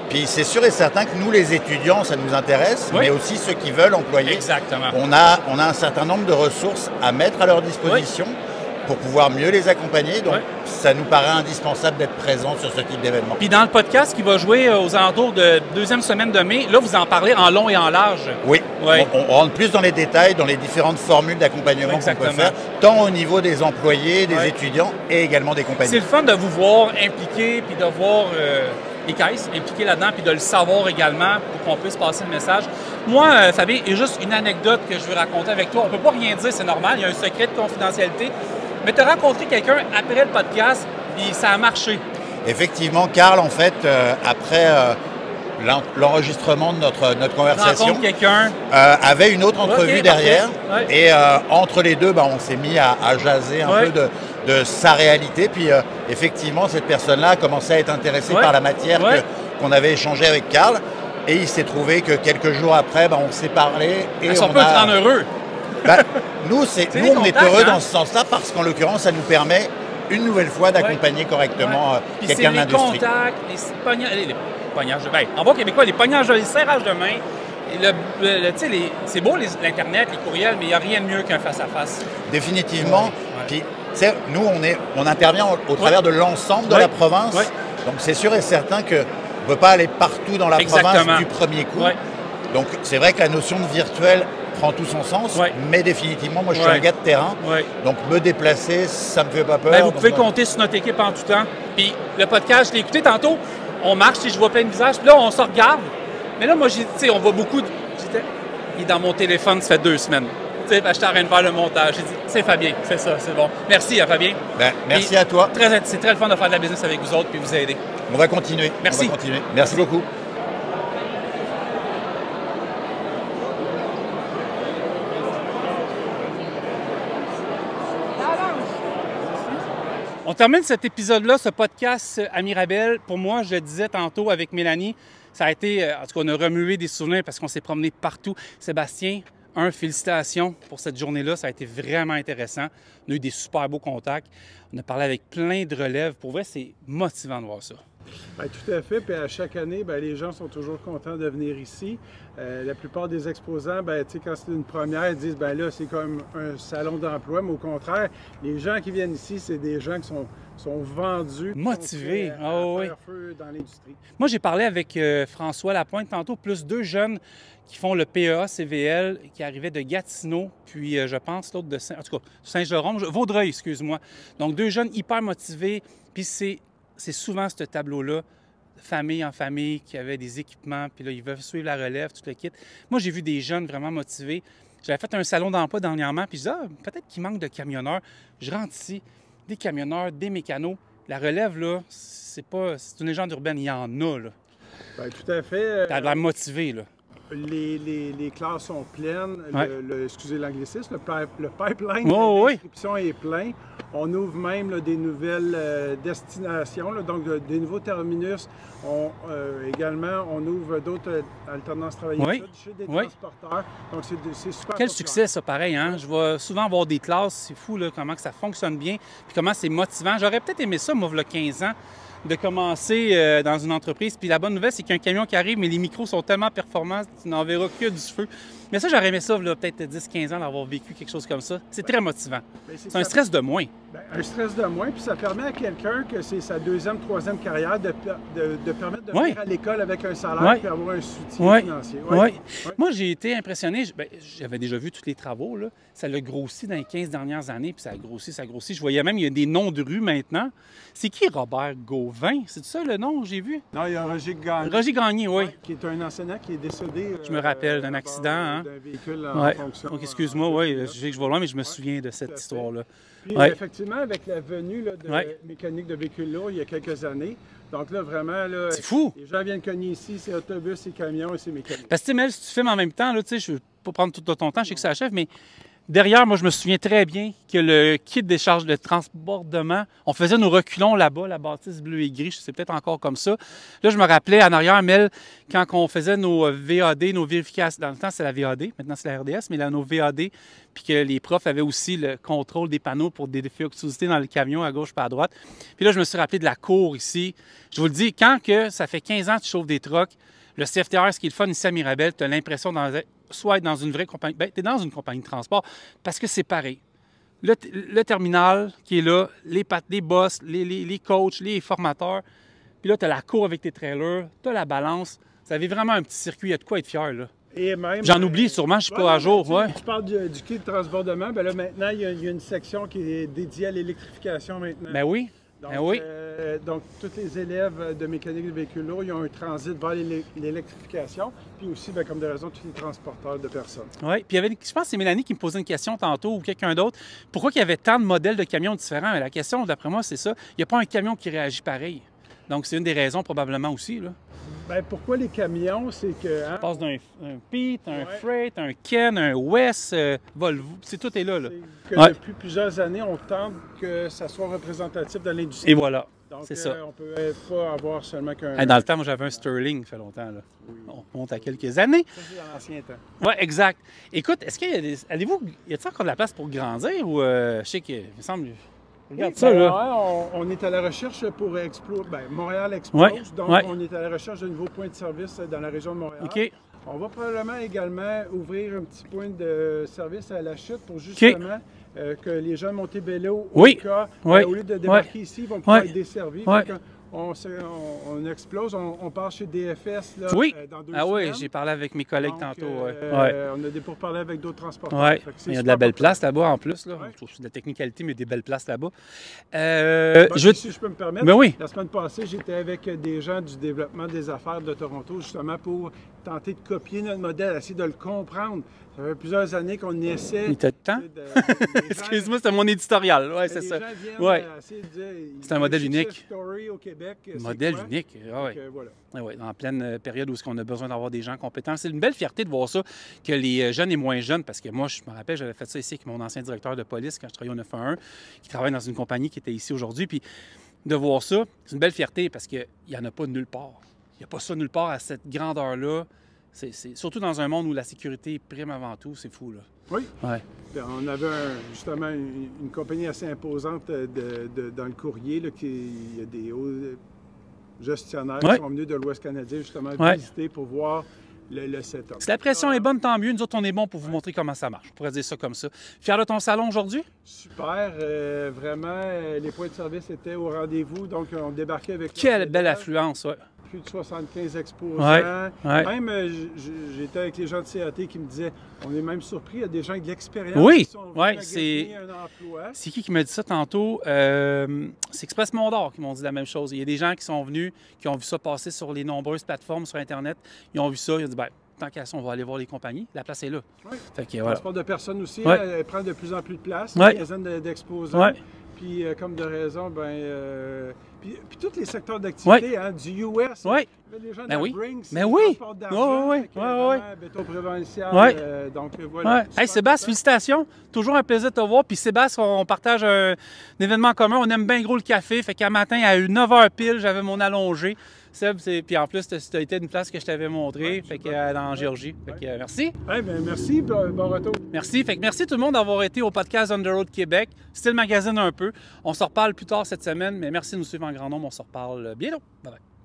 Puis c'est sûr et certain que nous, les étudiants, ça nous intéresse, mais aussi ceux qui veulent employer. Exactement. On a un certain nombre de ressources à mettre à leur disposition pour pouvoir mieux les accompagner. Donc, ça nous paraît indispensable d'être présent sur ce type d'événement. Puis dans le podcast qui va jouer aux alentours de 2e semaine de mai, là, vous en parlez en long et en large. Oui. On rentre plus dans les détails, dans les différentes formules d'accompagnement qu'on peut faire, tant au niveau des employés, des étudiants et également des compagnies. C'est le fun de vous voir impliqués, puis de voir les caisses impliquées là-dedans, puis de le savoir également pour qu'on puisse passer le message. Moi, Fabien, il y a juste une anecdote que je veux raconter avec toi. On ne peut pas rien dire, c'est normal, il y a un secret de confidentialité. Mais tu as rencontré quelqu'un après le podcast, puis ça a marché. Effectivement, Carl, en fait, après l'enregistrement de notre conversation, avait une autre entrevue derrière. Et entre les deux, on s'est mis à jaser un peu de sa réalité. Puis effectivement, cette personne-là a commencé à être intéressée par la matière qu'on avait échangé avec Carl. Et il s'est trouvé que quelques jours après, on s'est parlé. Et ça peut te rendre heureux. Nous, on est heureux dans ce sens-là parce qu'en l'occurrence, ça nous permet une nouvelle fois d'accompagner correctement quelqu'un de l'industrie. Les contacts, les pognages de main. En bon québécois, les pognages, les serrages de main. C'est beau l'Internet, les courriels, mais il n'y a rien de mieux qu'un face-à-face. Définitivement. Puis, nous, on intervient au travers de l'ensemble de la province. Donc, c'est sûr et certain qu'on ne peut pas aller partout dans la province du premier coup. Donc, c'est vrai que la notion de virtuel prend tout son sens, mais définitivement, moi, je suis un gars de terrain. Donc, me déplacer, ça ne me fait pas peur. Vous pouvez compter sur notre équipe en tout temps. Puis, le podcast, je l'ai écouté tantôt. On marche, je vois plein de visages. Puis là, on se regarde. Mais là, moi, on voit beaucoup de... Il est dans mon téléphone, ça fait 2 semaines. J'étais en train de faire le montage. J'ai dit, c'est Fabien, fais ça, c'est bon. Merci à Fabien. Merci à toi. C'est très le fun de faire de la business avec vous autres puis vous aider. On va continuer. Merci. On va continuer. Merci beaucoup. On termine cet épisode-là, ce podcast à Mirabel. Pour moi, je le disais tantôt avec Mélanie, ça a été, en tout cas, on a remué des souvenirs parce qu'on s'est promené partout. Sébastien, félicitations pour cette journée-là. Ça a été vraiment intéressant. On a eu des super beaux contacts. On a parlé avec plein de relèves. Pour vrai, c'est motivant de voir ça. Bien, tout à fait. Puis à chaque année, bien, les gens sont toujours contents de venir ici. La plupart des exposants, bien, quand c'est une première, ils disent bien là, c'est comme un salon d'emploi. Mais au contraire, les gens qui viennent ici, c'est des gens qui sont vendus, motivés à faire feu dans l'industrie. Moi, j'ai parlé avec François Lapointe tantôt, plus 2 jeunes qui font le PEA-CVL, qui arrivaient de Gatineau, puis je pense l'autre de Saint-Jérôme, Vaudreuil, excuse-moi. Donc 2 jeunes hyper motivés, puis c'est souvent ce tableau-là, famille en famille, qui avaient des équipements, puis là, ils veulent suivre la relève, tout le kit. Moi, j'ai vu des jeunes vraiment motivés. J'avais fait un salon d'emploi dernièrement, puis je disais, peut-être qu'il manque de camionneurs. Je rentre ici, des camionneurs, des mécanos. La relève, là, c'est une légende urbaine, il y en a, là. Bien, tout à fait. T'as l'air motivé, là. Les classes sont pleines. Excusez l'anglicisme, le pipeline d'inscription est plein. On ouvre même là, des nouvelles destinations, là, donc des nouveaux terminus. Également, on ouvre d'autres alternances travailleuses chez des transporteurs. Donc, c'est super. Quel succès, ça, pareil. Hein? Je vais souvent avoir des classes. C'est fou là, comment que ça fonctionne bien puis comment c'est motivant. J'aurais peut-être aimé ça, moi, il y a 15 ans. De commencer dans une entreprise. Puis la bonne nouvelle, c'est qu'il y a un camion qui arrive, mais les micros sont tellement performants, tu n'en verras que du feu. Mais ça, j'aurais aimé ça, peut-être 10-15 ans, d'avoir vécu quelque chose comme ça. C'est très motivant. C'est un stress de moins. Un stress de moins, puis ça permet à quelqu'un que c'est sa 2e, 3e carrière de permettre de venir à l'école avec un salaire et avoir un soutien financier. Moi, j'ai été impressionné. J'avais déjà vu tous les travaux. Là. Ça l'a grossi dans les 15 dernières années, puis ça a grossi. Je voyais même, il y a des noms de rues maintenant. C'est qui Robert Gauvin? C'est ça le nom, j'ai vu? Non, il y a Roger Gagné. Roger Gagné, oui. Qui est un enseignant qui est décédé. Je me rappelle d'un accident. Hein? D'un véhicule en fonction. Donc, excuse-moi, je sais que je vais loin, mais je me souviens de cette histoire-là. Puis, effectivement, avec la venue là, de mécanique de véhicules lourds il y a quelques années, donc là, vraiment, là, c'est fou! Les gens viennent cogner ici, c'est autobus, c'est camions et c'est mécanique. Parce que, Mel, si tu filmes en même temps, là, je ne veux pas prendre tout ton temps, je sais que c'est la chef, mais derrière, moi, je me souviens très bien que le kit des charges de transbordement, on faisait nos reculons là-bas, la bâtisse bleue et gris, c'est peut-être encore comme ça. Là, je me rappelais en arrière, Mel, quand on faisait nos VAD, nos vérifications, dans le temps, c'est la VAD, maintenant c'est la RDS, mais là, nos VAD, puis que les profs avaient aussi le contrôle des panneaux pour des défectuosités dans le camion à gauche pas à droite. Puis là, je me suis rappelé de la cour ici. Je vous le dis, quand que ça fait 15 ans que tu chauffes des trucks, le CFTR, ce qui est le fun ici à Mirabel, tu as l'impression soit être dans une vraie compagnie, bien, tu es dans une compagnie de transport parce que c'est pareil. Le terminal qui est là, les boss, les coachs, les formateurs, puis là, tu as la cour avec tes trailers, tu as la balance. Vous avez vraiment un petit circuit, il y a de quoi être fier, là. J'en oublie sûrement, je ne suis pas à jour. Tu parles du kit de transbordement, bien là, maintenant, il y a une section qui est dédiée à l'électrification maintenant. Ben oui. Donc, tous les élèves de mécanique de véhicules lourds, ils ont un transit vers l'électrification, puis aussi, bien, comme de raison, tous les transporteurs de personnes. Oui, puis je pense que c'est Mélanie qui me posait une question tantôt, ou quelqu'un d'autre. Pourquoi il y avait tant de modèles de camions différents? Et la question, d'après moi, c'est ça. Il n'y a pas un camion qui réagit pareil. Donc, c'est une des raisons, probablement aussi, là. Bien, pourquoi les camions? C'est que... On passe d'un Pete, un Freight, un Ken, un West, Volvo, tout est là. Depuis plusieurs années, on tente que ça soit représentatif de l'industrie. Et voilà. Donc, on ne peut pas avoir seulement qu'un... Dans le temps, moi, j'avais un Sterling, ça fait longtemps. Là. Oui. On monte à quelques années. Ça, c'est dans l'ancien temps. Oui, exact. Écoute, est-ce qu'il y a des... y a-t-il encore de la place pour grandir ou je sais qu'il me semble... Regarde ça, là. On est à la recherche pour exploser. Montréal explose, donc on est à la recherche de nouveaux points de service dans la région de Montréal. OK. On va probablement également ouvrir un petit point de service à la chute pour justement que les gens de Montebello, au lieu de débarquer ici, vont pouvoir être desservis. On explose, on part chez DFS là, dans 2 semaines. Oui, j'ai parlé avec mes collègues tantôt. On a des pourparlers avec d'autres transporteurs. Il y a de la belle place là-bas en plus. Là. Je trouve de la technicalité, mais des belles places là-bas. Si je peux me permettre, la semaine passée, j'étais avec des gens du développement des affaires de Toronto, justement pour tenter de copier notre modèle, essayer de le comprendre. Ça fait plusieurs années qu'on essaie. Il t'a de temps? Excuse-moi, c'était mon éditorial. Oui, c'est ça. C'est un modèle unique. Au Québec, modèle unique. En pleine période où on a besoin d'avoir des gens compétents. C'est une belle fierté de voir ça, que les jeunes et moins jeunes, parce que moi, je me rappelle, j'avais fait ça ici avec mon ancien directeur de police quand je travaillais au 911, qui travaille dans une compagnie qui était ici aujourd'hui. Puis de voir ça, c'est une belle fierté parce qu'il n'y en a pas nulle part. Il n'y a pas ça nulle part à cette grandeur-là. Surtout dans un monde où la sécurité prime avant tout, c'est fou, là. Oui. On avait justement une compagnie assez imposante dans le courrier. Là, il y a des hauts gestionnaires qui sont venus de l'Ouest canadien justement visiter pour voir le setup. Si la pression est bonne, tant mieux. Nous autres, on est bon pour vous montrer comment ça marche. On pourrait dire ça comme ça. Fier de ton salon aujourd'hui? Super. Vraiment, les points de service étaient au rendez-vous. Donc, on débarquait avec... Quelle belle affluence, Plus de 75 exposants. Même, j'étais avec les gens de CAT qui me disaient, on est même surpris, il y a des gens avec de l'expérience qui sont venus magasiner un emploi. C'est qui m'a dit ça tantôt? C'est Express Mondor qui m'ont dit la même chose. Il y a des gens qui sont venus, qui ont vu ça passer sur les nombreuses plateformes sur Internet. Ils ont vu ça, ils ont dit, tant qu'à ça, on va aller voir les compagnies. La place est là. Le transport de personnes aussi, elle prend de plus en plus de place. Une quinzaine d'exposants. Puis, comme de raison, puis tous les secteurs d'activité, du US, les gens de Brinks, transport d'argent, béton provincial, donc voilà. Hey Sébastien, félicitations. Toujours un plaisir de te voir. Puis Sébastien, on partage un événement commun. On aime bien gros le café. Fait qu'un matin, à 9h pile, j'avais mon allongé. Seb, puis en plus, tu as été une place que je t'avais montrée, en Géorgie. Merci. Merci, bon retour. Merci. Merci tout le monde d'avoir été au podcast On the Road Québec. C'était le magazine un peu. On se reparle plus tard cette semaine, mais merci de nous suivre en grand nombre. On se reparle bientôt. Bye bye.